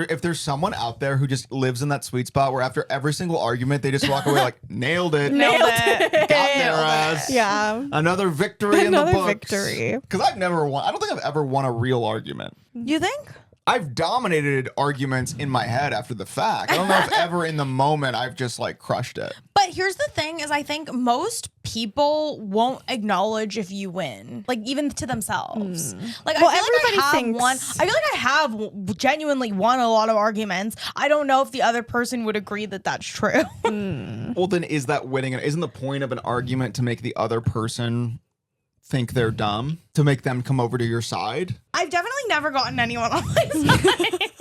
if there's someone out there who just lives in that sweet spot where after every single argument they just walk away like nailed it, Nailed it. got their ass. Yeah. Another victory in the Another books. victory. Because I've never won. I don't think I've ever won a real argument. You think? I've dominated arguments in my head after the fact. I don't know if ever in the moment I've just like crushed it. But here's the thing: is I think most people won't acknowledge if you win, like even to themselves. Like Well, I feel everybody like I have thinks- won. I feel like I have genuinely won a lot of arguments. I don't know if the other person would agree that that's true. Well, then is that winning? And isn't the point of an argument to make the other person think they're dumb? To make them come over to your side? I've definitely never gotten anyone on my side.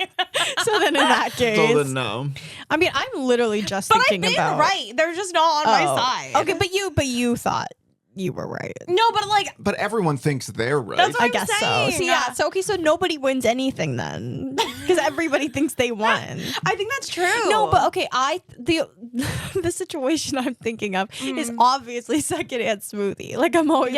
So then in that case, So then no. I mean, I'm literally just But I've thinking been about right. They're just not on my side. Okay, but you thought you were right. No, but like But everyone thinks they're right. That's what I I'm guess saying. so. So yeah, so nobody wins anything then, because everybody thinks they won. I think that's true. No, but okay, the situation I'm thinking of is obviously secondhand smoothie. Like I'm always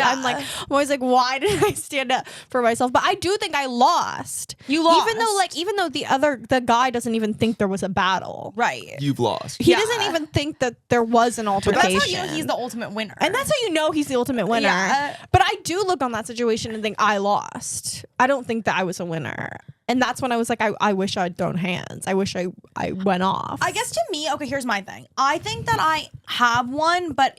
like, why did I stand up for myself? But I do think I lost. You lost. Even though the guy doesn't even think there was a battle. right. You've lost. He Yeah. doesn't even think that there was an But altercation. that's how you know he's the ultimate winner. And that's how you know he's the ultimate winner. Yeah. But I do look on that situation and think I lost. I don't think that I was a winner. And that's when I was like, I wish I'd thrown hands. I wish I went off. I guess to me, okay, here's my thing. I think that I have one, but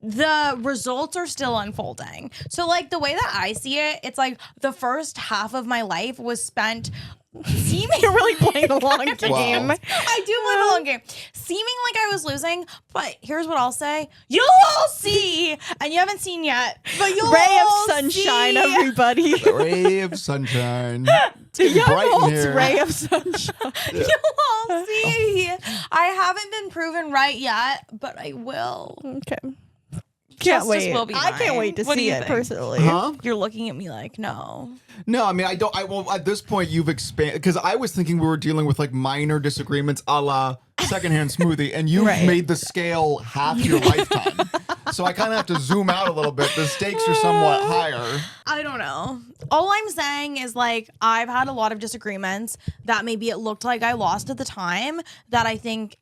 the results are still unfolding. So like the way that I see it, it's like the first half of my life was spent seeming You're really playing a long game. Wow. I do play a long game. Seeming like I was losing, but here's what I'll say. You'll all see. And you haven't seen yet. But you'll Ray of all sunshine, see. everybody. Ray of sunshine. It's getting bright in Young here. ray of sunshine. You'll all see. I haven't been proven right yet, but I will. Okay. Justice Can't wait. will be I can't mine. wait to What do see you it think? personally. Huh? You're looking at me like, no. No, I mean, well, at this point, you've expanded. Because I was thinking we were dealing with like minor disagreements a la secondhand smoothie, and you've Right. made the scale half your lifetime. So I kind of have to zoom out a little bit. The stakes are somewhat higher. I don't know. All I'm saying is like I've had a lot of disagreements that maybe it looked like I lost at the time that I think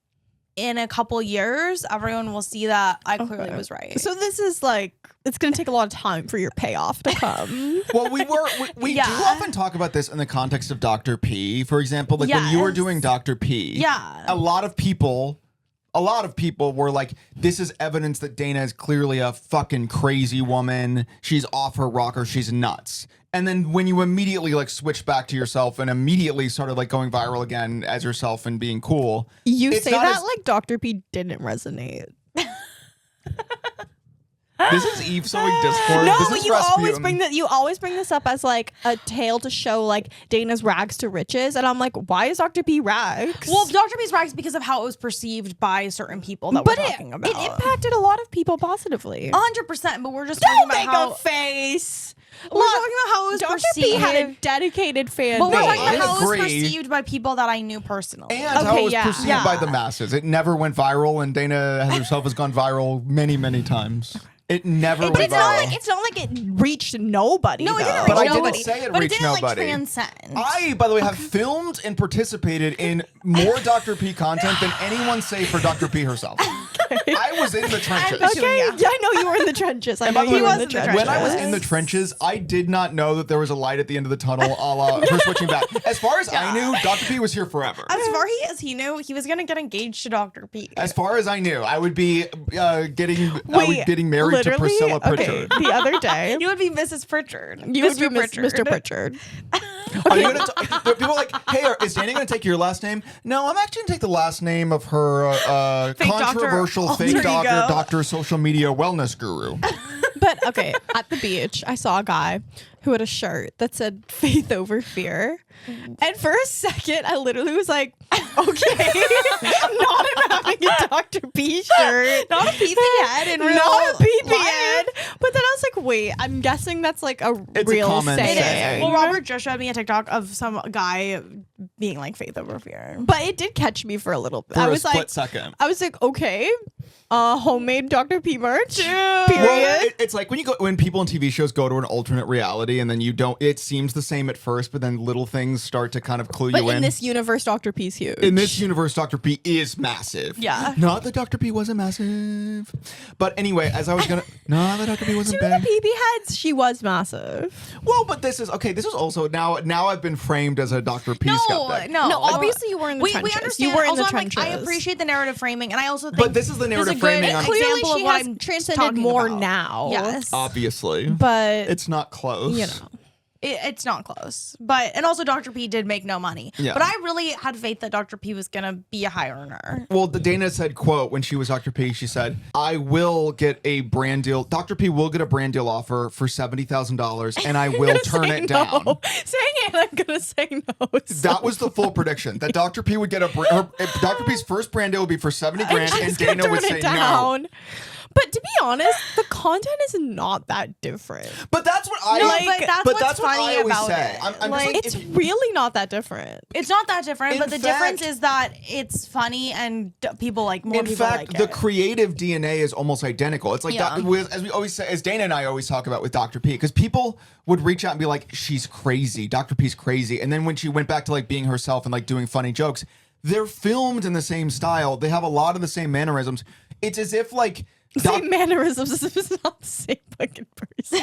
in a couple years everyone will see that I clearly was right. So this is like, it's going to take a lot of time for your payoff to come. Well, we do Yeah. often talk about this in the context of Dr. P. For example, like when you were Yes. doing Dr. P, Yeah. a lot of people were like, this is evidence that Dana is clearly a fucking crazy woman. She's off her rocker. She's nuts. And then when you immediately like switch back to yourself and immediately started like going viral again as yourself and being cool. You It's say not that as- like Dr. P didn't resonate. This is Eve sowing discord. No, This is you always Rasputin. bring this up as like a tale to show like Dana's rags to riches, and I'm like, why is Dr. P rags? Well, Dr. B's rags because of how it was perceived by certain people that but we're talking about. it impacted a lot of people positively. 100%, but we're just Don't talking make about how a face. we're talking about how it was Dr. perceived. P had a dedicated fan but we're base. talking I about how it was agree. perceived by people that I knew personally. And how Okay, it was yeah. perceived Yeah. by the masses. It never went viral, and Dana herself has gone viral many, many times. It never But went it's not viral. like it reached nobody. No, it though. didn't But reach I didn't nobody. say it but reached it didn't nobody. like transcend. I, by the way, have filmed and participated in more Dr. P content than anyone save for Dr. P herself. I was in the trenches. Okay, Yeah. yeah, I know you were in the trenches. I And know by the you way, were in the trenches. when I was in the trenches, I did not know that there was a light at the end of the tunnel a la her switching back. As far as I knew, Dr. P was here forever. As far as he knew, he was going to get engaged to Dr. P. As far as I knew, I would be getting married to literally? Priscilla Okay, Pritchard. the other day. You would be Mrs. Pritchard. You would be Mr. Pritchard. Are you gonna people are like, hey, is Danny going to take your last name? No, I'm actually going to take the last name of her Fake doctor, controversial alter fake ego. doctor, social media wellness guru. But okay, at the beach, I saw a guy who had a shirt that said "Faith over Fear," and for a second, I literally was like, "Okay, not him having a Dr. P shirt, Not a PP head in real not a PP life. head." But then I was like, "Wait, I'm guessing that's like a It's a real common saying." saying. Well, Robert just showed me a TikTok of some guy being like faith over fear. But it did catch me for a little bit. For I a was split like, second. I was like, okay, homemade Dr. P merch. Period. Well, it's like when people in TV shows go to an alternate reality and then you don't. It seems the same at first, but then little things start to kind of clue But you in this universe, Dr. P's huge. In this universe, Dr. P is massive. Yeah. Not that Dr. P wasn't massive. But anyway, as I was gonna not that Dr. P wasn't to big. the PP heads, she was massive. Well, but this is okay. This is also now I've been framed as a Dr. P skeptic. No, obviously you were in the we trenches. understand. You were in also, the I'm like, I trenches. appreciate the narrative framing, and I also think But this is the narrative a good framing on- Clearly, example she of what has I'm transcended talking more about. now. Yes, Obviously, but it's not close. you know. it's not close. But and also Dr. P did make no money. Yeah. But I really had faith that Dr. P was gonna be a high earner. Well, the Dana said, quote, when she was Dr. P, she said, I will get a brand deal. Dr. P will get a brand deal offer for $70,000 and I will turn Say it down. no. Saying it, I'm gonna say no. That was the full prediction that Dr. P would get Dr. P's first brand deal would be for 70 grand and She's gonna Dana would turn say it no. down. But to be honest, the content is not that different. But that's what I No, like. but that's But what's that's what funny I always about say. it. I'm Like, just It's like, really not that different. It's not that different, In but the fact- difference is that it's funny and people like more in people fact, like the it. creative DNA is almost identical. It's like, Yeah. as we always say, as Dana and I always talk about with Dr. P, because people would reach out and be like, she's crazy. Dr. P's crazy. And then when she went back to like being herself and like doing funny jokes, they're filmed in the same style. They have a lot of the same mannerisms. It's as if like, Same mannerisms as if it's not the same fucking person.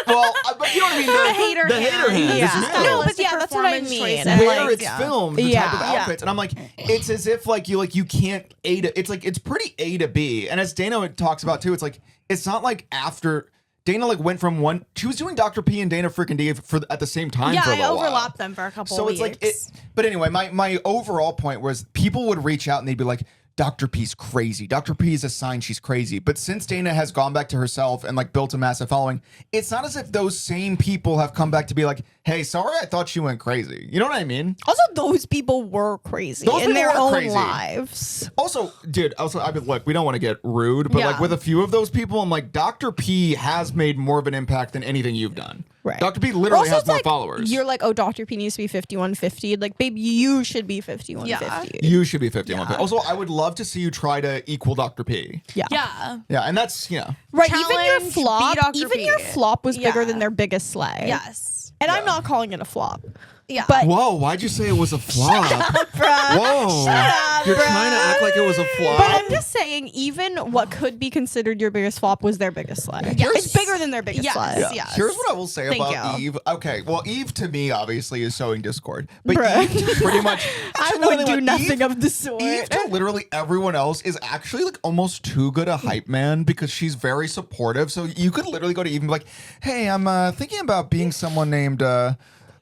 well, but you know what I mean? The hater hand. This Yeah. is No, filmed. but yeah, that's what I Performance mean. choices. And, Where like, it's filmed, the type Yeah. of outfits, and I'm like, it's as if like you can't A to. It's like it's pretty A to B, and as Dana talks about too, it's like it's not like after Dana like went from one. She was doing Dr. P and Dana freaking D for at the same time. Yeah, for a I little while. overlapped them for a couple So weeks. it's like it. But anyway, my overall point was people would reach out and they'd be like, Dr. P's crazy. Dr. P is a sign she's crazy. But since Dana has gone back to herself and like built a massive following, it's not as if those same people have come back to be like, hey, sorry, I thought she went crazy. You know what I mean? Also, those people were crazy Those in people their were own crazy. lives. Also, dude, I mean, look, we don't want to get rude, but Yeah. like with a few of those people, I'm like, Dr. P has made more of an impact than anything you've done. Right. Dr. P literally Also, has it's more like, followers. You're like, oh, Dr. P needs to be 5150. Like, babe, you should be 5150. You should be 51. Also, I would love to see you try to equal Dr. P. Yeah. yeah. Yeah, and that's, Right. Even your Challenge, flop, be Dr. even P. your flop was bigger Yeah. than their biggest sleigh. Yes. And I'm not calling it a flop. Yeah. But Whoa, why'd you say it was a flop? bruh, Whoa. up, You're bruh. trying to act like it was a flop? But I'm just saying, even what could be considered your biggest flop was their biggest sleigh. Yes. It's bigger than their biggest Yes. sleigh. Yeah. Yes. Here's what I will say Thank about you. Eve. Okay, well, Eve to me obviously is sowing discord, but Bruh. Eve pretty much. I Actually, no, would you know do what? nothing Eve, of the sort. Eve to literally everyone else is actually like almost too good a hype man because she's very supportive. So you could literally go to Eve and be like, "Hey, I'm thinking about being someone named."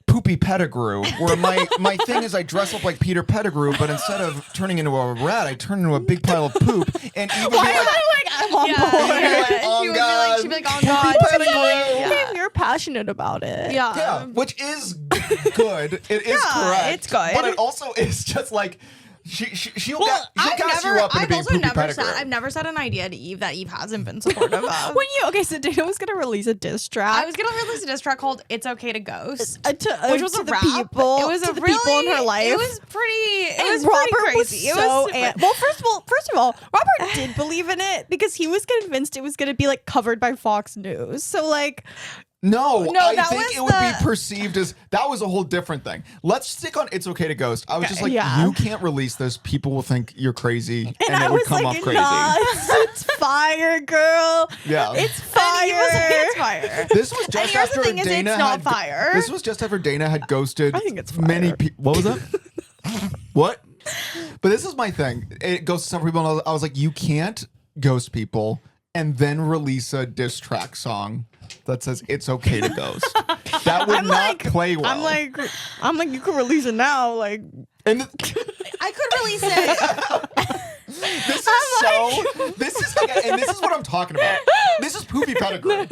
Poopy Pettigrew, where my thing is I dress up like Peter Pettigrew, but instead of turning into a rat, I turn into a big pile of poop. And Eve would be like, I'm on Yeah. board. Eve would be like, She "Oh would be like- God, she'd be like, "Oh, Poopy God, Pettigrew." Yeah. Babe, you're passionate about it. Yeah, which is good. It is correct. it's good. But it also is just like she'll Well, she'll gas you up into I've being also Poopy never Pettigrew. said, I've never said an idea to Eve that Eve hasn't been supportive of. So Dana was gonna release a diss track. I was gonna release a diss track called "It's Okay to Ghost," which was to the rap. people. It was to a the really, people in her life. It was pretty. It And was Robert pretty was crazy. so it was well. First of all, Robert did believe in it because he was convinced it was going to be like covered by Fox News. So like, No, I that think was it would be the- perceived as that was a whole different thing. Let's stick on "It's Okay to Ghost." I was just like, Yeah. you can't release this. People will think you're crazy, and, I it would was come like, off crazy. nah, it's fire, girl. Yeah. It's And fire. Eve was like, "It's fire." This was just here's the after thing is, Dana it's not had fire. This was just after Dana had ghosted. I think it's many fire. people. What was that? What? But this is my thing. It goes to some people. And I was like, you can't ghost people and then release a diss track song that says "It's Okay to Ghost." That would not play well. I'm like, you can release it now. Like, and I could release it. this is and this is what I'm talking about. This is poopy pedigree.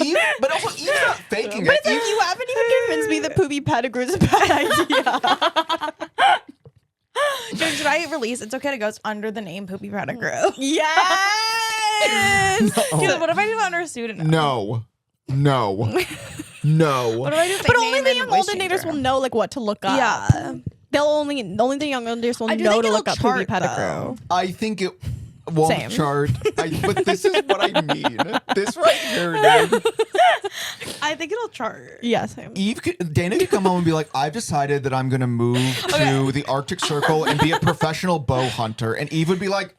Eve, but also Eve's not faking But it. it's like, you haven't even convinced me that poopy pedigree is a bad idea. Dude, should I release It's Okay to Ghost under the name Poopy Pettigrew? Yes. Dude, what if I do it under a pseudonym? No. What if I do a fake But only name the and young voice alternators changer? will know like what to look up. Yeah. Only the young alternators will I do know think to it'll look up poopy chart, pedigree. though. I think it won't Same. chart. But this is what I mean. This right here, dude. I think it'll chart. Yes. Yeah, Dana could come home and be like, I've decided that I'm going to move to the Arctic Circle and be a professional bow hunter. And Eve would be like,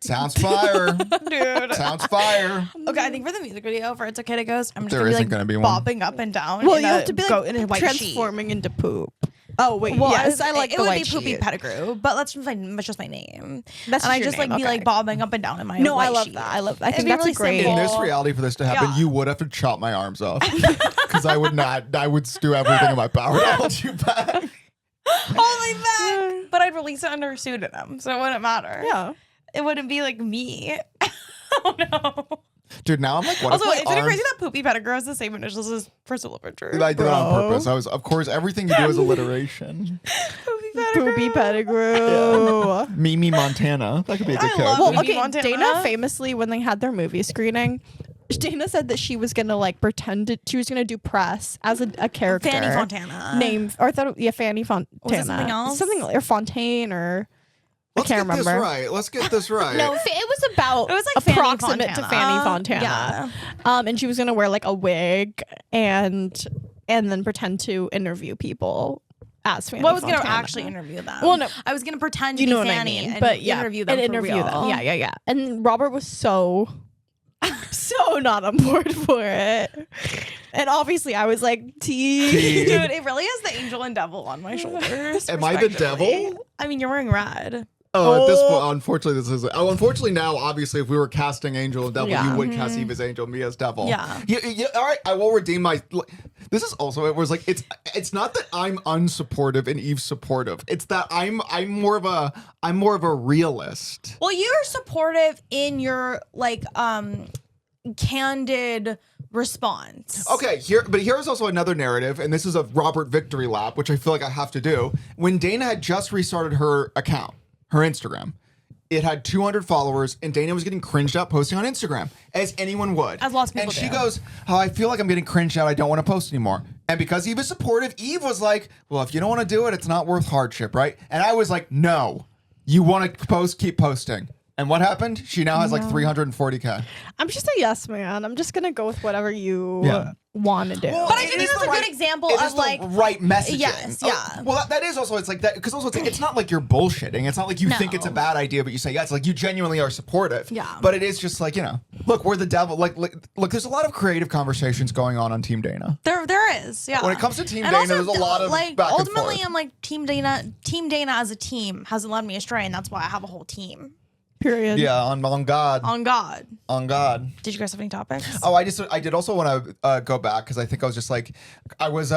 sounds fire. Dude. Sounds fire. Okay, I think for the music video for It's Okay to Ghost, I'm just There gonna be isn't like gonna be one. bopping up and down. well, in you a have to be goat in a like white transforming into poop. Oh wait, Well, yes, I like it the would white be Poopy sheet. Pettigrew, but that's just my name. That's and I your just name, like be okay. like bobbing up and down in my No, I white love sheet. that. I love that. I It'd think be that's really a great. In this simple. reality, for this to happen, Yeah. you would have to chop my arms off. Because I would not. I would do everything in my power to hold you back. Hold me back. But I'd release it under a pseudonym, so it wouldn't matter. Yeah. It wouldn't be like me. Oh no. Dude, now I'm like, what Also, if isn't my it arms... crazy that Poopy Pettigrew has the same initials as Priscilla Richard? I did it on Bro. purpose. Of course, everything you do is alliteration. Poopy Pettigrew. Poopy Pettigrew. Mimi Montana. That could be a good I character. love Well, Mimi okay, Montana. Dana famously, when they had their movie screening, Dana said that she was gonna like she was gonna do press as a character. Fanny Fontana. Or I thought, Fanny Fontana. Was it something else? Or Fontaine, or Let's I can't get this remember. right. Let's get this right. No, it was about It was like Fanny approximate to Fontana. Fanny Fontana. Yeah. And she was gonna wear like a wig and then pretend to interview people as Fanny Well, I was going to Fontana. actually interview them. Well, no. I was going to pretend to You be know what Fanny I mean? and But yeah, interview them and for interview real. them. Yeah. And Robert was so not on board for it. And obviously I was like, Tea. Dude, it really is the angel and devil on my shoulders. Am I the respectively. devil? I mean, you're wearing red. Oh, at this point, unfortunately, this is. Oh, unfortunately, now, obviously, if we were casting Angel and Devil, Yeah. you would cast Eve as Angel, me as Devil. Yeah. Yeah. All right, I will redeem my. This is also it was like it's not that I'm unsupportive and Eve's supportive. It's that I'm more of a realist. Well, you're supportive in your like candid response. Okay, here's also another narrative, and this is a Robert victory lap, which I feel like I have to do. When Dana had just restarted her account, her Instagram, it had 200 followers, and Dana was getting cringed out posting on Instagram, as anyone would. As lots of people And she do. goes, "Oh, I feel like I'm getting cringed out. I don't want to post anymore." And because Eve was supportive, Eve was like, "Well, if you don't want to do it, it's not worth hardship, right?" And I was like, "No, you want to post, keep posting." And what happened? She now has like 340K. I'm just a yes man. I'm just gonna go with whatever you Yeah. want to do. But I think It is that's the a good example it of, is the like- right messaging. Yes, yeah. Well, that is also, it's like that, because also it's not like you're bullshitting. It's not like you think it's a No. bad idea, but you say, yeah, it's like you genuinely are supportive. Yeah. But it is just like, look, we're the devil. Like, look, there's a lot of creative conversations going on Team Dana. There is, yeah. When it comes to Team And Dana, also, there's a lot of like back and ultimately forth. I'm like Team Dana as a team hasn't led me astray, and that's why I have a whole team. Period. Yeah, on God. On God. On God. Did you guys have any topics? Oh, I did also want to go back because I think I was just like, I was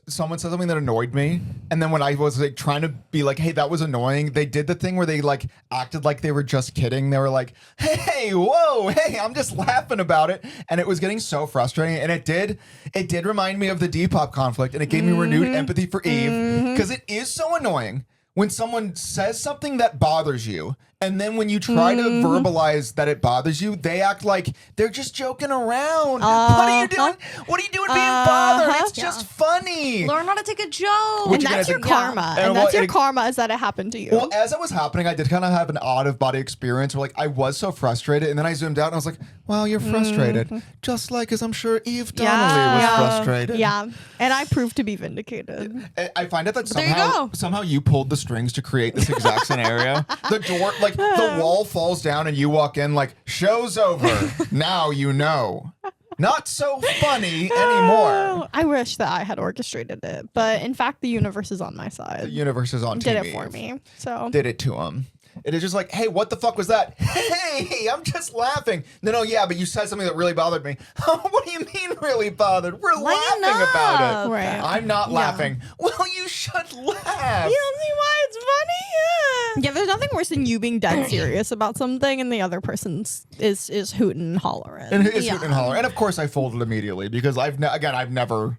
someone said something that annoyed me, and then when I was like trying to be like, hey, that was annoying, they did the thing where they like acted like they were just kidding. They were like, hey, whoa, hey, I'm just laughing about it, and it was getting so frustrating. And it did remind me of the Depop conflict, and it gave me renewed empathy for Eve because it is so annoying when someone says something that bothers you, and then when you try to verbalize that it bothers you, they act like they're just joking around. What are you doing? What are you doing being bothered? It's just funny. Learn how to take a joke. Which And you that's guys your think- karma. And And that's what- your and- karma is that it happened to you. Well, as it was happening, I did kind of have an out-of-body experience where, like, I was so frustrated, and then I zoomed out and I was like, "Wow, you're frustrated, just like as I'm sure Eve Donnelly was frustrated." Yeah. And I proved to be vindicated. I find it that There you go. somehow you pulled the strings to create this exact scenario. The door, like the wall falls down and you walk in like, show's over. Now you know. Not so funny anymore. Oh, I wish that I had orchestrated it. But in fact, the universe is on my side. The universe is on Did Team it for Eve. me. So Did it to him. It is just like, hey, what the fuck was that? Hey, I'm just laughing. No, yeah, but you said something that really bothered me. What do you mean really bothered? We're Lighten laughing about up. it. Right. I'm not laughing. Well, you should laugh. you don't see why it's It's funny. Yeah, there's nothing worse than you being dead serious about something and the other person's is hooting and hollering. And it's hooting and holler. And of course I folded immediately because I've never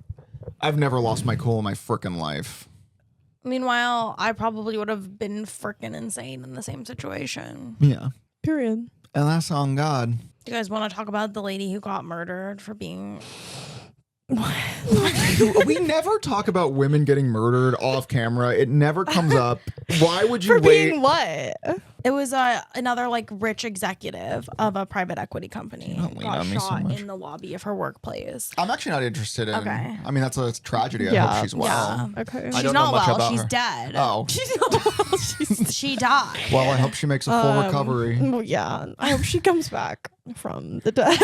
lost my cool in my frickin' life. Meanwhile, I probably would have been freaking insane in the same situation. Yeah. Period. And that's on God. You guys want to talk about the lady who got murdered for being... We never talk about women getting murdered off camera. It never comes up. Why would you For wait? being what? It was another like rich executive of a private equity company Don't lean got on me so shot much. in the lobby of her workplace. I'm actually not interested in. Okay. I mean, that's a tragedy. I Yeah, hope she's well. yeah. Okay. I She's don't know not much well. about She's her. dead. Oh, She died. well, I hope she makes a full recovery. Well, yeah. I hope she comes back from the dead.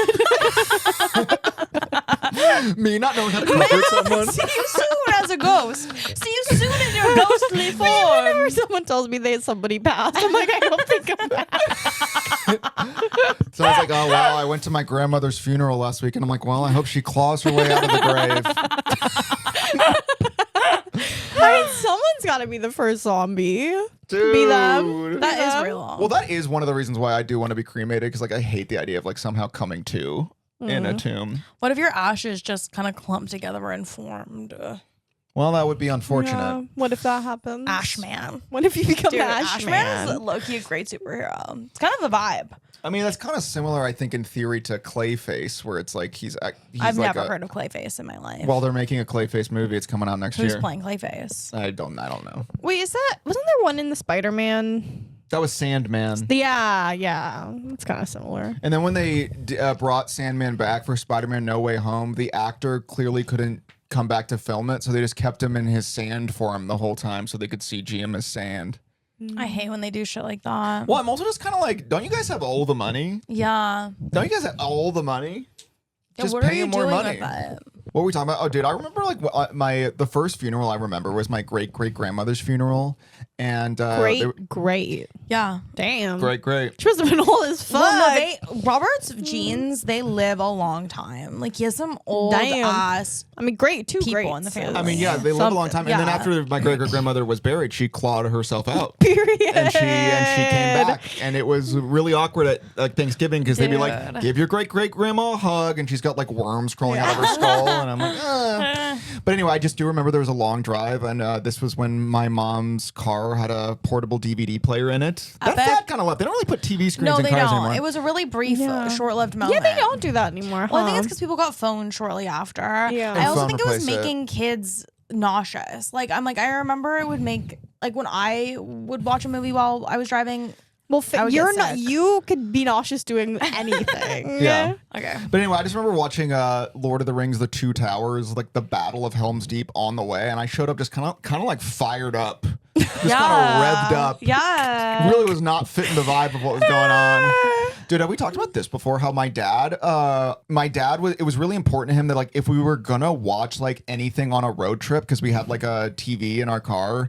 Me not knowing how to comfort someone. See you soon as a ghost. See you soon in your ghostly Whenever form. someone tells me somebody passed, I'm like, I don't think I'm back. So I was like, oh, wow, I went to my grandmother's funeral last week. And I'm like, well, I hope she claws her way out of the grave. I mean, someone's got to be the first zombie. Dude. Be them. That Yeah. is real. Well, that is one of the reasons why I do want to be cremated. Because like I hate the idea of like somehow coming to in a tomb. What if your ashes just kind of clumped together and formed? Well, that would be unfortunate. Yeah. What if that happens? Ashman. What if you become Dude, Ashman? Ashman is low-key a great superhero. It's kind of the vibe. I mean, that's kind of similar, I think, in theory to Clayface, where it's like he's I've like never heard of Clayface in my life. Well, they're making a Clayface movie. It's coming out next Who's year. playing Clayface? I don't know. Wait, wasn't there one in the Spider-Man? That was Sandman. Yeah. It's kind of similar. And then when they brought Sandman back for Spider-Man No Way Home, the actor clearly couldn't come back to film it, so they just kept him in his sand form the whole time so they could CG him as sand. I hate when they do shit like that. Well, I'm also just kind of like, don't you guys have all the money? Yeah. Don't you guys have all the money? Yeah, Just what are pay you him more doing money. with that? What were we talking about? Oh, dude, I remember like the first funeral I remember was my great grandmother's funeral, and Great. Yeah. Damn. great. She must have been old as fuck. Well, no, Robert's genes, they live a long time. Like, he has some old Damn. ass. I mean, great. Two People greats. in the family. I mean, yeah, they live a long time. And then Yeah. after my great grandmother was buried, she clawed herself out. Period. And she came back, and it was really awkward at like Thanksgiving because they'd be like, Dude. "Give your great grandma a hug," and she's got like worms crawling out of her skull, and I'm like, But anyway, I just do remember there was a long drive, and this was when my mom's car had a portable DVD player in it. That's bet. that kind of left. They don't really put TV screens No, in they cars don't. anymore. It was a really brief, Yeah. short-lived moment. Yeah, they don't do that anymore. Well, I think huh? it's because people got phones shortly after. Yeah. I And also phone think it was replaced it. making kids nauseous. Like, I remember it would make, like, when I would watch a movie while I was driving. Well, I would get you're not. sick. You could be nauseous doing anything. Yeah. Okay. But anyway, I just remember watching Lord of the Rings: The Two Towers, like the Battle of Helm's Deep on the way, and I showed up just kind of like fired up, just kind of revved up. Yeah. Really was not fitting the vibe of what was going on. Dude, have we talked about this before? How my dad it was really important to him that like if we were gonna watch like anything on a road trip, because we had like a TV in our car,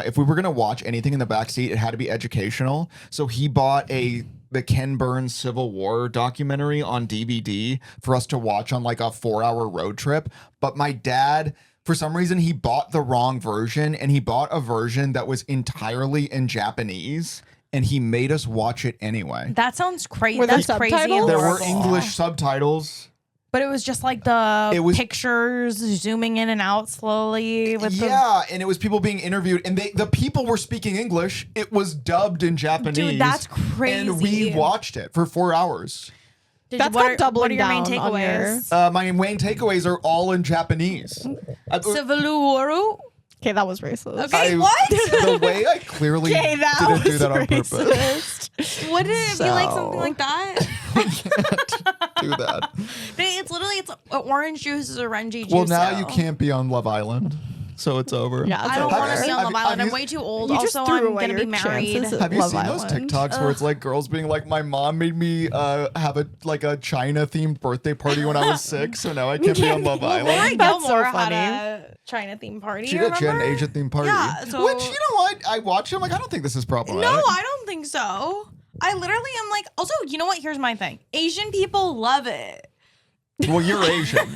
if we were gonna watch anything in the backseat, it had to be educational. So he bought the Ken Burns Civil War documentary on DVD for us to watch on like a 4-hour road trip. But my dad, for some reason, he bought the wrong version, and he bought a version that was entirely in Japanese, and he made us watch it anyway. That sounds crazy. Were there That's crazy. subtitles? and There were horrible. English subtitles. But it was just like the It was- pictures zooming in and out slowly with Yeah, and it was people being interviewed, and the people were speaking English. It was dubbed in Japanese. Dude, that's crazy. And we watched it for 4 hours. That's what called are doubling your main down on takeaways? My main takeaways are all in Japanese. Civiluoru? Okay, that was racist. Okay, what? The way I clearly Okay, that didn't was do that on purpose. racist. Wouldn't it be like So- something like that? Do that. It's literally orange juice is orange juice. Well, now you can't be on Love Island, so it's over. Yeah, it's I don't over. want to be on Love Have Island. I'm you- way too old. You just Also, threw I'm away gonna be your married. chances at Have you Love seen those Island. TikToks where it's like girls being like, "My mom made me have a China themed birthday party when I was 6, so now I can't be on Love Lori Island." That's so Gilmore had funny. a China theme party. She had an remember? Asian themed party. Yeah, so- Which, you know what? I watched it. I'm like, I don't think this is problematic. No, I don't think so. I literally am like, also, you know what? Here's my thing. Asian people love it. Well, you're Asian.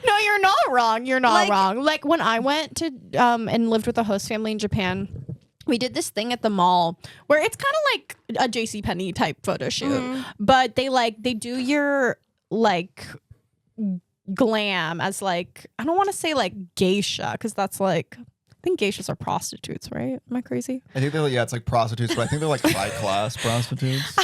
No, you're not wrong. You're not Like- wrong. Like when I went to and lived with a host family in Japan, we did this thing at the mall where it's kind of like a JCPenney type photo shoot, but they do your like glam as like, I don't want to say like geisha, because that's like, I think geishas are prostitutes, right? Am I crazy? I think it's like prostitutes, but I think they're like high class prostitutes.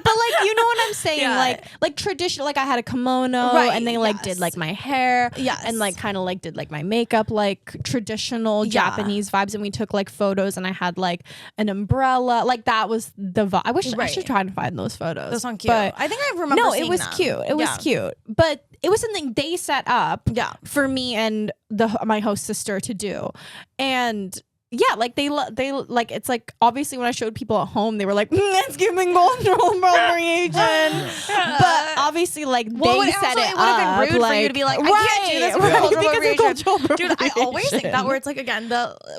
But like you know what I'm saying? Yeah. Like traditional, like I had a kimono, Right, and they like did like my hair, Yes. and like kind of like did like my makeup, like traditional Japanese vibes, and we took like photos, and I had like an umbrella, like that was the vibe. I wish I should try to find those photos. Those sound cute. But I think I remember. no, seeing it was them. cute. It was cute, but it was something they set up Yeah. for me and my host sister to do, and. Yeah, like they like, it's like obviously when I showed people at home, they were like, it's giving cultural appropriation. But obviously, like they set it would have been rude up, for you to be like, I can't do this for right, cultural because of appropriation. cultural Dude, I always think that appropriation. where it's like, again,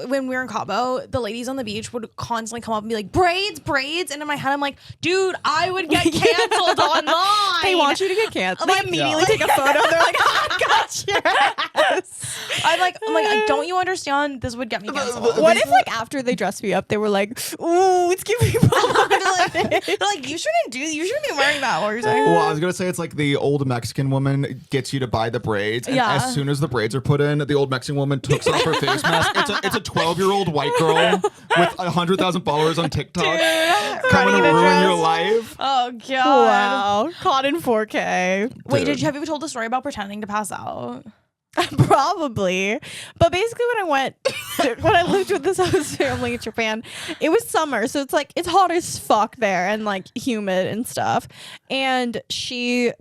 when we were in Cabo, the ladies on the beach would constantly come up and be like, braids, and in my head I'm like, dude, I would get canceled online. They want you to get canceled. They Like, immediately take a photo. They're like, I got your ass. I'm like, don't you understand? This would get me canceled. What if like after they dressed me up, they were like, ooh, it's giving they're like, you shouldn't be wearing that. What you're saying? Well, I was gonna say it's like the old Mexican woman gets you to buy the braids, and Yeah. as soon as the braids are put in, the old Mexican woman takes off her face mask. It's a 12-year-old white girl with 100,000 followers on TikTok coming to ruin your life. Oh god. wow, caught in 4K. Wait, Dude. have you ever told the story about pretending to pass out? Probably. But basically when I lived with this host family in Japan, it was summer, so it's hot as fuck there and like humid and stuff. And she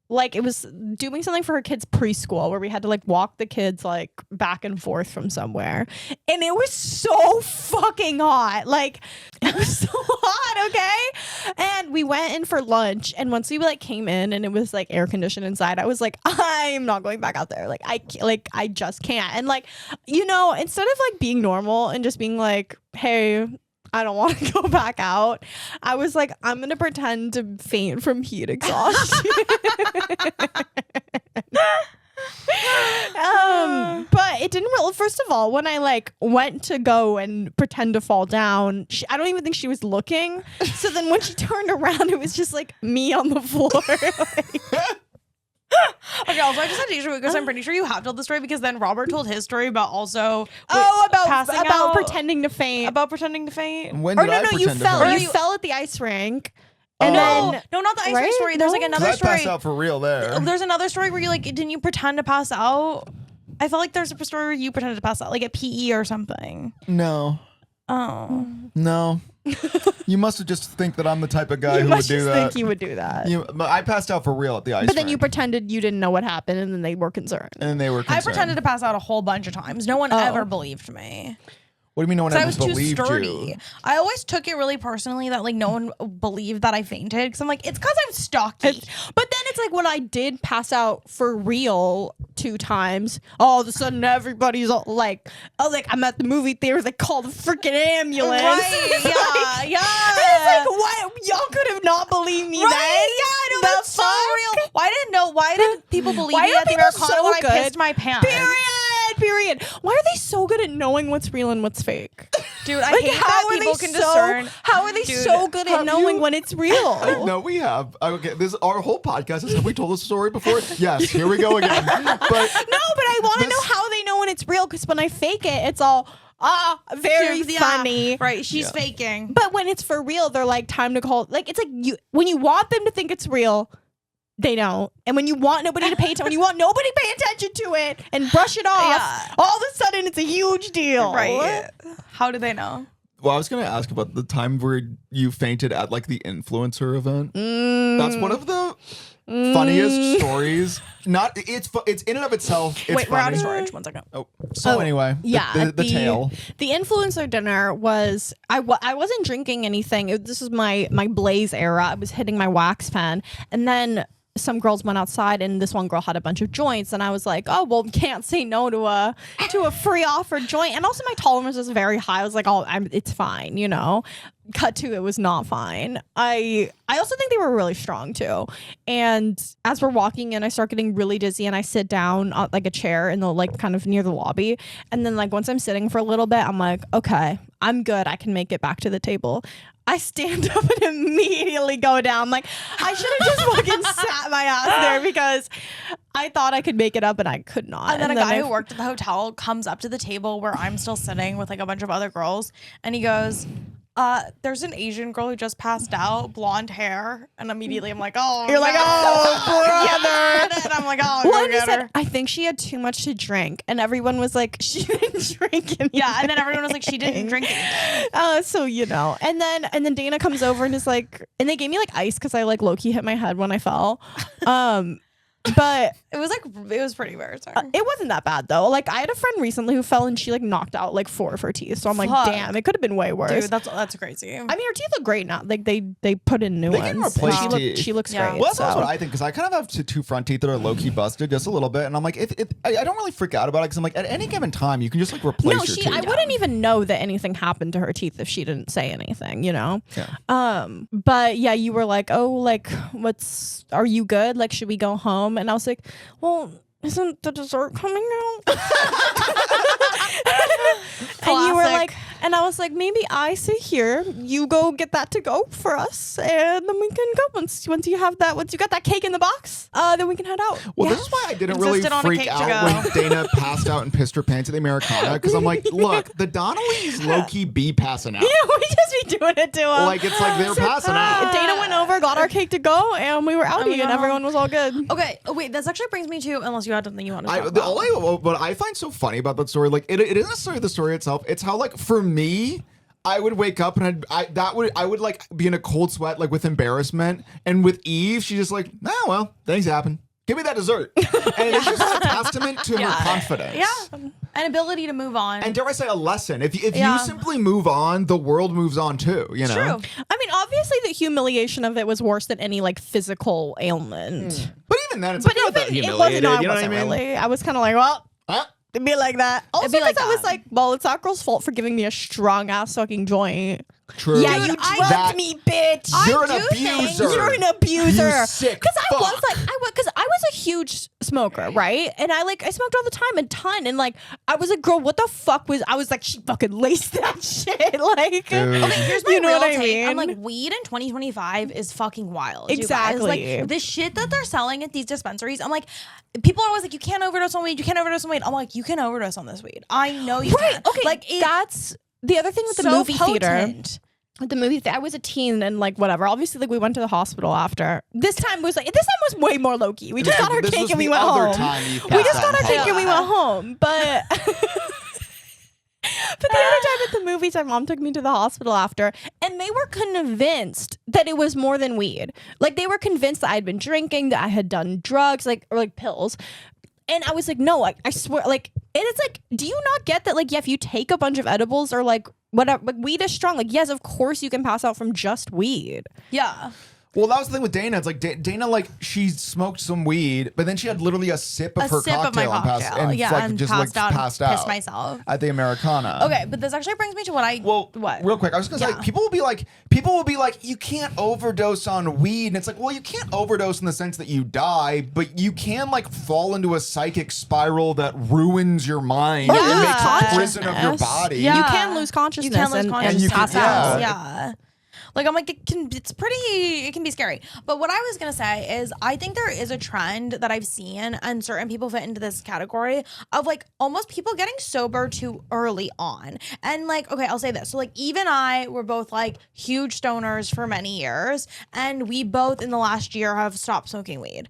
like it was doing something for her kids' preschool where we had to like walk the kids like back and forth from somewhere. And it was so fucking hot. Like it was so hot, okay? And we went in for lunch, and once we like came in and it was like air conditioned inside, I was like, I'm not going back out there. Like I just can't. And like, you know, instead of like being normal and just being like, hey, I don't want to go back out, I was like, I'm gonna pretend to faint from heat exhaustion. But it didn't really. First of all, when I like went to go and pretend to fall down, I don't even think she was looking. So then when she turned around, it was just like me on the floor. Okay, also I just had to issue because I'm pretty sure you have told the story because then Robert told his story about also passing about out, pretending to faint. about pretending to faint. When Or did no, I no, you pretend to fell. faint? You fell at the ice rink. And No, not the ice cream Right? story. There's like No? 'Cause another I passed story. out for real there. There's another story where you like didn't you pretend to pass out? I felt like there's a story where you pretended to pass out, like at PE or something. No. Oh, No. You must have just think that I'm the type of guy You who would must do just that. think you would do that. But I passed out for real at the ice But then you rink. pretended you didn't know what happened, and then they were concerned. And they were I concerned. pretended to pass out a whole bunch of times. No one ever believed me. What do you mean no one I ever was too believed sturdy. you? I always took it really personally that like no one believed that I fainted because I'm like, it's because I'm stocky. But then it's like when I did pass out for real 2 times, all of a sudden everybody's all like, oh, like I'm at the movie theater, they call the freaking ambulance. Right, It's yeah, like- yeah. And it's like, what? Y'all could have not believed me Right? then? Yeah, no, The that's so fuck? real. Why did people believe Why me are at the people Americana so when I good? pissed my pants? Period. Why are they so good at knowing what's real and what's fake? Dude, I Like, hate that people can discern. How are they Dude, so good at have knowing you- when it's real? No, we have. Okay, this our whole podcast is. Have we told this story before? Yes. Here we go again. But No, but I want to This- know how they know when it's real, because when I fake it, it's all very Yeah, funny. Right, she's faking. But when it's for real, they're like, time to call. Like, it's like you when you want them to think it's real, they don't. And when you want nobody to pay attention, when you want nobody to pay attention to it and brush it off, Yeah. all of a sudden it's a huge deal. Right. How do they know? well, I was gonna ask about the time where you fainted at like the influencer event. That's one of the funniest stories. Not it's in and of itself. It's Wait, we're out funny. of storage. 1 second. Oh, so anyway, Yeah, the tale. The influencer dinner was I wasn't drinking anything. This was my Blaze era. I was hitting my wax pen, and then some girls went outside and this one girl had a bunch of joints, and I was like, oh well, can't say no to a free offered joint. And also my tolerance is very high. I was like, oh, it's fine, you know. Cut to, it was not fine. I also think they were really strong too. And as we're walking in, I start getting really dizzy, and I sit down on like a chair in the like kind of near the lobby. And then like once I'm sitting for a little bit, I'm like, okay, I'm good. I can make it back to the table. I stand up and immediately go down. Like, I should have just fucking sat my ass there because I thought I could make it up and I could not. And then a guy who worked at the hotel comes up to the table where I'm still sitting with like a bunch of other girls, and he goes, there's an Asian girl who just passed out, blonde hair. And immediately I'm like, oh, you're like, oh, brother. And I'm like, oh, well, go get her. I think she had too much to drink. And everyone was like, she didn't drink anything. Yeah, and then everyone was like, she didn't drink anything. So, you know. And then Dana comes over and is like, and they gave me like ice because I like low-key hit my head when I fell. But it was pretty embarrassing. It wasn't that bad though. Like I had a friend recently who fell and she like knocked out like 4 of her teeth. So I'm like, damn, it could have been way worse. Dude, that's crazy. I mean, her teeth look great now. Like they put in new They ones. can replace teeth. She looks great. Well, that's what I think, because I kind of have two front teeth that are low key busted just a little bit, and I'm like, I don't really freak out about it because I'm like, at any given time you can just like replace your teeth. I wouldn't even know that anything happened to her teeth if she didn't say anything, you know. Yeah. But yeah, you were like, oh, like are you good? Like, should we go home? And I was like, well, isn't the dessert coming out? And you were like, and I was like, maybe I sit here, you go get that to go for us, and then we can go once you have that. Once you got that cake in the box, then we can head out. Well, this is why I didn't really Insisted on a freak cake to out go. when Dana passed out and pissed her pants at the Americana, because I'm like, look, the Donnellys low key be passing out. Yeah, we just be doing it to them. Like it's like they're passing out. Dana went over, got our cake to go, and we were outie, and home. everyone was all good. Okay, wait, this actually brings me to, unless you had something you want to talk about. What I find so funny about that story, like it isn't necessarily the story itself. It's how, like, for me, I would wake up and I would like be in a cold sweat, like with embarrassment. And with Eve, she's just like, oh well, things happen. Give me that dessert. And it's just a testament to her confidence. Yeah. An ability to move on. And dare I say, a lesson. If you simply move on, the world moves on too, you know? True. I mean, obviously the humiliation of it was worse than any like physical ailment. But even then, it's But like, not that even it wasn't. humiliated, I you know what I wasn't mean? really. I was kind of like, well, Huh? it'd be like that. Also, be like because I was that. like, well, it's that girl's fault for giving me a strong ass fucking joint. True. Yeah, Dude, you I- drugged that- me, bitch. You're an do think abuser. You're an abuser. You sick Because I was fuck. like, because I was a huge smoker, right? And I smoked all the time, a ton. And like, I was like, girl, what the fuck I was like, she fucking laced that shit. Like, Dude. Okay, here's my you know real what I take. mean? I'm like, weed in 2025 is fucking wild. you guys. Exactly. Like, the shit that they're selling at these dispensaries, I'm like, people are always like, you can't overdose on weed. You can't overdose on weed. I'm like, you can overdose on this weed. I know you right? can. Okay, Like, that's the other thing with the so movie theater. potent. The movie I was a teen and like whatever. Obviously, like we went to the hospital after. This time was way more low key. We just got our This cake was and we the went other home. time you We just passed got our out. cake and we went home. But but the other time at the movies, my mom took me to the hospital after, and they were convinced that it was more than weed. Like they were convinced that I had been drinking, that I had done drugs, or pills. And I was like, no, I swear, like, and it's like, do you not get that? Like, yeah, if you take a bunch of edibles or like whatever, like weed is strong. Like, yes, of course you can pass out from just weed. Yeah. Well, that was the thing with Dana. It's like Dana, like, she smoked some weed, but then she had literally a sip of her sip of cocktail my and cocktail. And just passed out and pissed myself. at the Americana. Okay, but this actually brings me to what Real quick, I was gonna say, people will be like, you can't overdose on weed, and it's like, well, you can't overdose in the sense that you die, but you can like fall into a psychic spiral that ruins your mind and makes a prison of your body. Yeah. You can lose consciousness. You can lose and consciousness. pass out. Yeah. Like, I'm like, it can be scary. But what I was going to say is I think there is a trend that I've seen, and certain people fit into this category of like almost people getting sober too early on. And like, okay, I'll say this. So like Eve and I were both like huge stoners for many years, and we both in the last year have stopped smoking weed.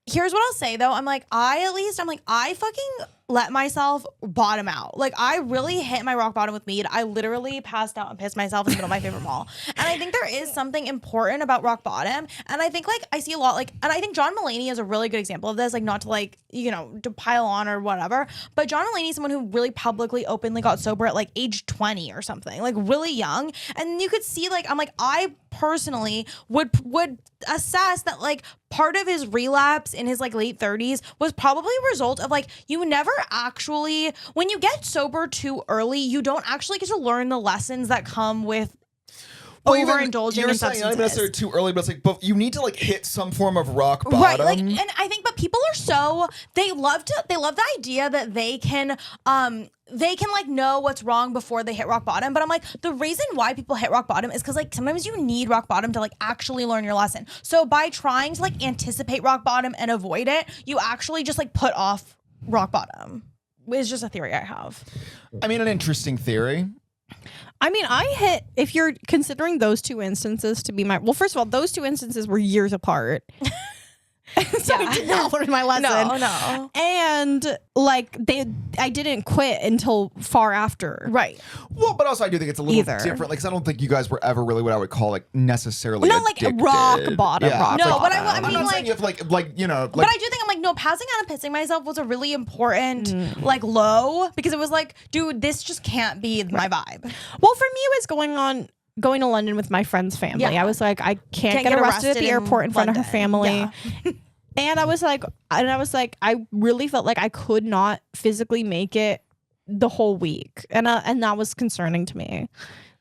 Here's what I'll say though. I fucking let myself bottom out. Like I really hit my rock bottom with mead. I literally passed out and pissed myself in the middle of my favorite mall. And I think there is something important about rock bottom. And I think like I see a lot like, and I think John Mulaney is a really good example of this. Like not to like, you know, to pile on or whatever, but John Mulaney is someone who really publicly, openly got sober at like age 20 or something, like really young. And you could see like, I'm like, I personally would assess that like part of his relapse in his like late 30s was probably a result of like you never actually, when you get sober too early, you don't actually get to learn the lessons that come with overindulging in substances. Not necessarily too early, but it's like, but you need to like hit some form of rock bottom. Right, like, and I think, but people are so, they love the idea that they can like know what's wrong before they hit rock bottom. But I'm like, the reason why people hit rock bottom is because like sometimes you need rock bottom to like actually learn your lesson. So by trying to like anticipate rock bottom and avoid it, you actually just like put off rock bottom. It's just a theory I have. I mean, an interesting theory. I mean, if you're considering those two instances to be well, first of all, those two instances were years apart. So I did not learn my lesson. No. And like I didn't quit until far after. Right. Well, but also I do think it's a little different. Like, 'cause I don't think you guys were ever really what I would call like necessarily addicted. Like rock bottom. Yeah. Rock No, bottom. but I mean I'm not like saying you have like you know. Like, but I do think I'm like, no, passing out and pissing myself was a really important like low, because it was like, dude, this just can't be my vibe. Well, for me, it was going to London with my friend's family. Yeah. I was like, I can't get arrested at the airport in front of her family. Yeah. And I was like, I really felt like I could not physically make it the whole week. And that was concerning to me.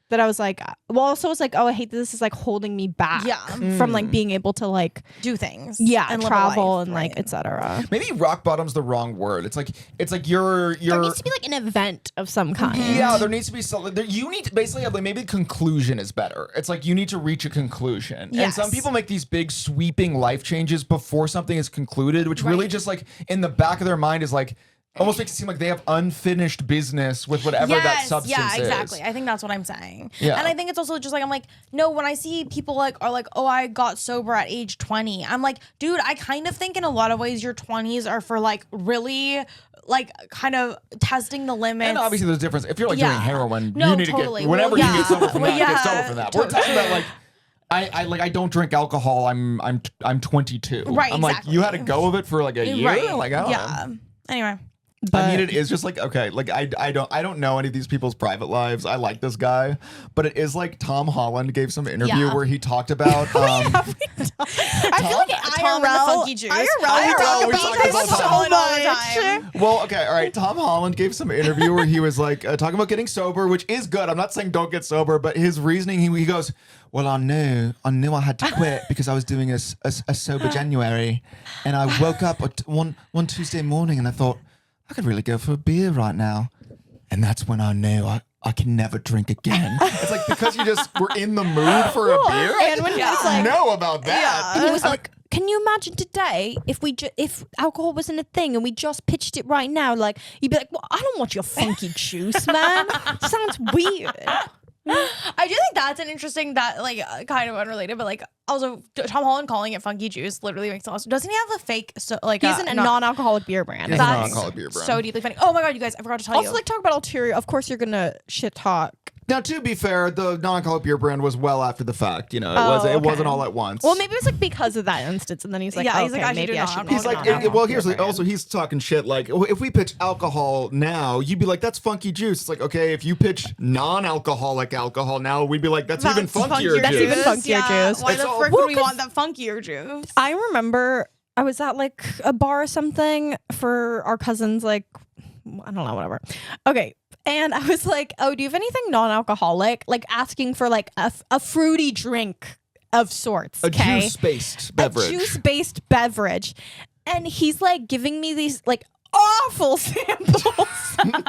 That I was like, well, also it's like, oh, I hate that this is like holding me back from like being able to like do things. And travel life, and right. like etc. maybe rock bottom's the wrong word. It's like you're There needs to be like an event of some kind. Yeah, there needs to be something. You need to basically have like maybe the conclusion is better. It's like you need to reach a conclusion. Yes. And some people make these big sweeping life changes before something is concluded, which really just like in the back of their mind is like almost makes it seem like they have unfinished business with whatever that substance is. Yeah, exactly. I think that's what I'm saying. Yeah. And I think it's also just like, I'm like, no, when I see people like are like, oh, I got sober at age 20, I'm like, dude, I kind of think in a lot of ways your 20s are for like really like kind of testing the limits. And obviously there's a difference. If you're like doing heroin, No, you need totally. to get whenever Well, you get sober from that, Well, get sober from that. We're talking about like I don't drink alcohol. I'm 22. Right, I'm like, exactly. you had to go of it for like a year. Right. Like, I don't know. Yeah. Anyway. I mean, it is just like, okay, like I don't know any of these people's private lives. I like this guy, but it is like Tom Holland gave some interview where he talked about. I feel like Tom and the Funky Juice. IRL, we talk about so Tom. much. Well, okay, all right. Tom Holland gave some interview where he was like talking about getting sober, which is good. I'm not saying don't get sober, but his reasoning, he goes, well, I knew I had to quit because I was doing a sober January, and I woke up one Tuesday morning and I thought, I could really go for a beer right now. And that's when I knew I can never drink again. It's like, because you just were in the mood for a beer. And when he was like, know about that. and he was like, can you imagine today if alcohol wasn't a thing and we just pitched it right now? Like, you'd be like, well, I don't want your funky juice, man. Sounds weird. I do think that's an interesting, that like kind of unrelated, but like also Tom Holland calling it funky juice literally makes sense. Doesn't he have a fake He's in a non-alcoholic beer brand. He's That's a non-alcoholic beer brand. so deeply funny. Oh my god, you guys, I forgot to tell Also, you. like, talk about ulterior. Of course, you're gonna shit talk. Now, to be fair, the non-alcoholic beer brand was well after the fact. You know, it wasn't all at once. Well, maybe it was like because of that instance, and then he's like, Yeah, okay, he's like, I should maybe do I should. non-alcoholic. He's like, non-alcoholic well, here's also he's talking shit. Like, if we pitch alcohol now, you'd be like, that's funky juice. It's like, okay, if you pitch non-alcoholic alcohol now, we'd be like, that's even funkier juice. That's even funkier juice. Why It's the all- frick Well, would we want that funkier juice? I remember I was at like a bar or something for our cousins, like, I don't know, whatever. Okay. And I was like, oh, do you have anything non-alcoholic? Like asking for like a fruity drink of sorts. A Okay? juice-based beverage. A juice-based beverage. And he's like giving me these like awful samples. I'm like,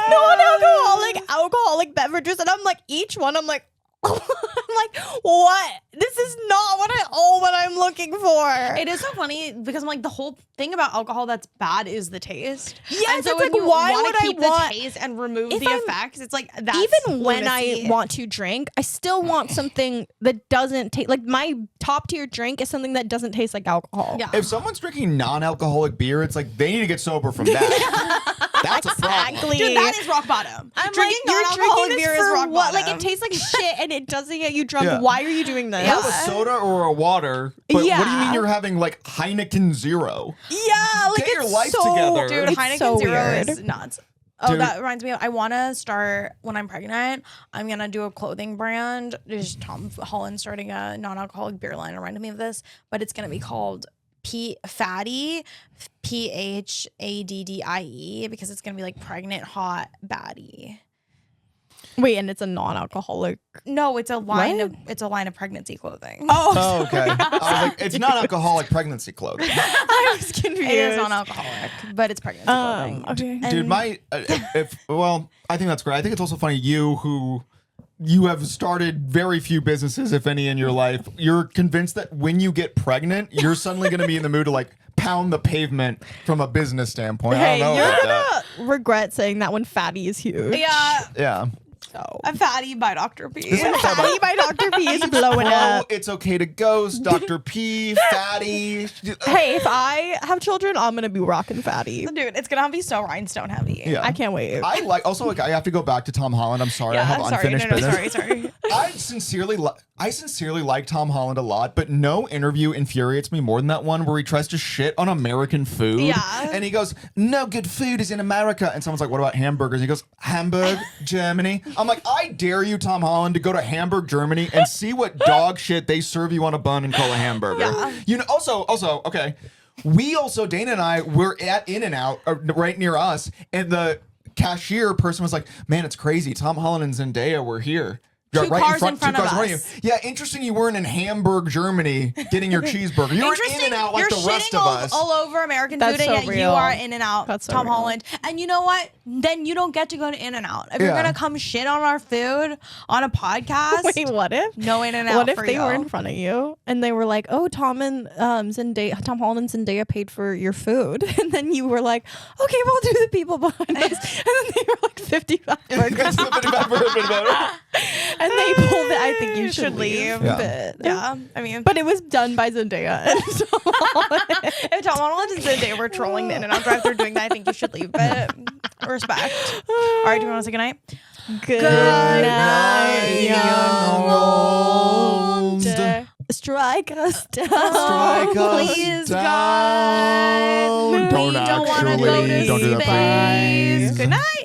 non-alcoholic, alcoholic beverages. And I'm like, each one, I'm like, I'm like, what? This is not what I'm looking for. It is so funny because I'm like, the whole thing about alcohol that's bad is the taste. Yes, and so it's when like, you why wanna would I keep want- the taste and remove If the I'm- effects? It's like that's Even when I lunacy. want to drink, I still want something that doesn't taste like my top tier drink is something that doesn't taste like alcohol. Yeah. If someone's drinking non-alcoholic beer, it's like they need to get sober from that. That's a problem. Exactly. Dude, that is rock bottom. I'm Drinking like, you're non-alcoholic drinking this beer is for rock what? bottom. Like, it tastes like shit and it doesn't get you drunk. Yeah. Why are you doing this? Have a soda or a water, but what do you Yeah. mean you're having like Heineken Zero? Yeah, like Get your it's life so, together. Dude, it's Heineken so Zero weird. is nuts. Oh, Dude. that reminds me of, I want to start, when I'm pregnant, I'm going to do a clothing brand. There's Tom Holland starting a non-alcoholic beer line. It reminded me of this, but it's going to be called Fatty, PHADDIE, because it's going to be like pregnant, hot, baddie. Wait, and it's a non-alcoholic. No, it's a line What? of pregnancy clothing. Oh, okay. I was like, it's not alcoholic pregnancy clothing. I was confused. It is non-alcoholic, but it's pregnancy clothing. Okay. And- Dude, I think that's great. I think it's also funny you have started very few businesses, if any, in your life. You're convinced that when you get pregnant, you're suddenly going to be in the mood to like pound the pavement from a business standpoint. Hey, I don't know you're about gonna that. regret saying that when fatty is huge. Yeah, Yeah. So. a fatty by Dr. P. This one's talking Fatty by Dr. P is blowing Bro, up. it's okay to ghost, Dr. P, fatty. Hey, if I have children, I'm gonna be rocking fatty. Dude, it's gonna be so rhinestone heavy. Yeah. I can't wait. I have to go back to Tom Holland. I'm sorry, I have sorry, unfinished no, business. sorry. I sincerely like Tom Holland a lot, but no interview infuriates me more than that one where he tries to shit on American food. Yeah. And he goes, "No good food is in America." And someone's like, "What about hamburgers?" He goes, "Hamburg, Germany." I'm like, I dare you, Tom Holland, to go to Hamburg, Germany and see what dog shit they serve you on a bun and call a hamburger. Yeah. You know, also, okay. Dana and I were at In-N-Out right near us, and the cashier person was like, "Man, it's crazy. Tom Holland and Zendaya were here." Two cars in front two of cars in front us. you. Yeah, interesting you weren't in Hamburg, Germany getting your cheeseburger. You were in and out like You're the rest shitting of us. all over American That's food, and so yet you real. are in and out. That's so Tom real. Holland. And you know what? Then you don't get to go to In and Out. If you're Yeah. gonna come shit on our food on a podcast, Wait, what if? no In and Out. What if for they you. were in front of you and they were like, "Oh, Tom Holland and Zendaya paid for your food," and then you were like, "Okay, we'll do the people behind us," and then they were like 55 burgers, and they pulled it. I think you should leave. Yeah. Yeah, I mean, But it was done by Zendaya. And Tom Holland. if Tom Holland and Zendaya were trolling the In and Out drive-thru doing that, I think you should leave. But respect. All right, do you want to say goodnight? Good night, young old. Strike us down. Strike us Please, down. God. Don't We don't want to actually. go to Don't do that, space. please. Good night.